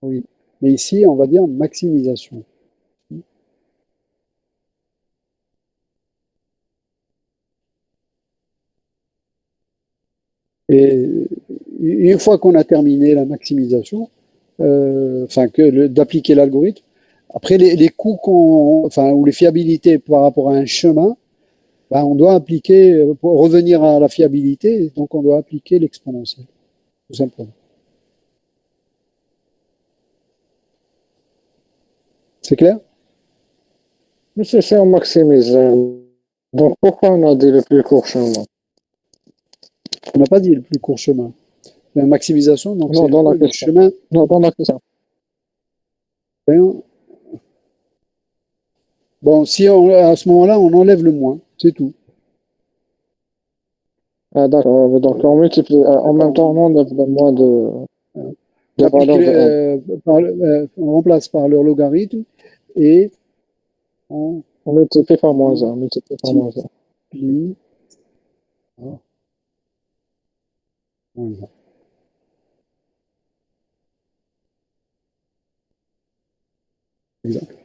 Oui. Mais ici, on va dire maximisation. Et une fois qu'on a terminé la maximisation, d'appliquer l'algorithme, après les coûts ou les fiabilités par rapport à un chemin, ben, on doit appliquer, pour revenir à la fiabilité, donc on doit appliquer l'exponentielle, tout simplement. C'est clair? Mais c'est on maximise. Donc pourquoi on a dit le plus court chemin? On n'a pas dit le plus court chemin. La maximisation, donc Non, c'est dans la le question. chemin. Non, dans la question. Bon, à ce moment-là, on enlève le moins, c'est tout. Ah, d'accord. Donc on multiplie. En même temps, on enlève le moins de valeurs de n. On remplace par le logarithme et on On multiplie par moins 1. Multiplie par moins 1. multiplie par moins 1. Exact.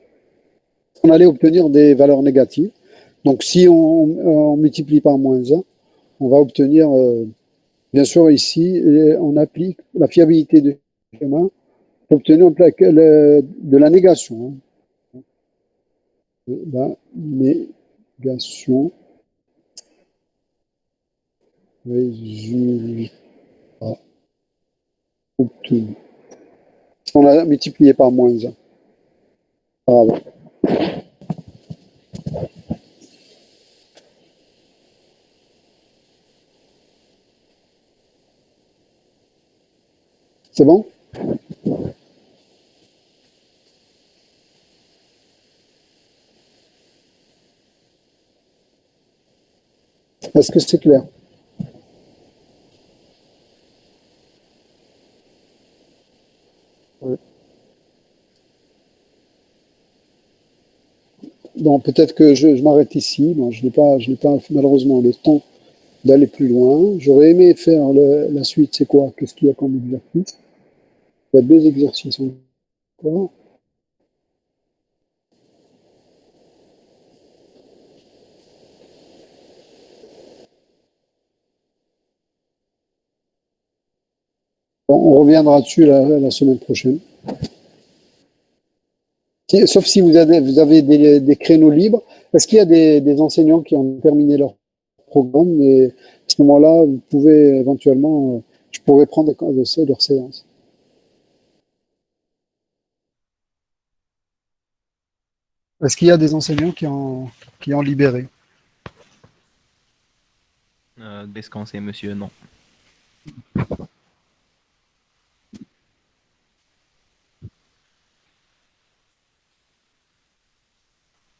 On allait obtenir des valeurs négatives. Donc si on multiplie par moins 1, on va obtenir, bien sûr ici, on applique la fiabilité du chemin pour obtenir de la négation. Hein. De la négation résultat obtenu. On a multiplié par moins 1. Voilà. C'est bon? Est-ce que c'est clair? Oui. Bon, peut-être que je m'arrête ici. Bon, je n'ai pas malheureusement le temps d'aller plus loin. J'aurais aimé faire la suite. C'est quoi? Qu'est-ce qu'il y a comme exercice? Il y a 2 exercices encore. Bon, on reviendra dessus la semaine prochaine. Sauf si vous avez des créneaux libres. Est-ce qu'il y a des enseignants qui ont terminé leur programme? Et à ce moment-là, vous pouvez éventuellement, je pourrais prendre leur séance. Est-ce qu'il y a des enseignants qui ont libéré? Descanser, monsieur, non.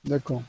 D'accord.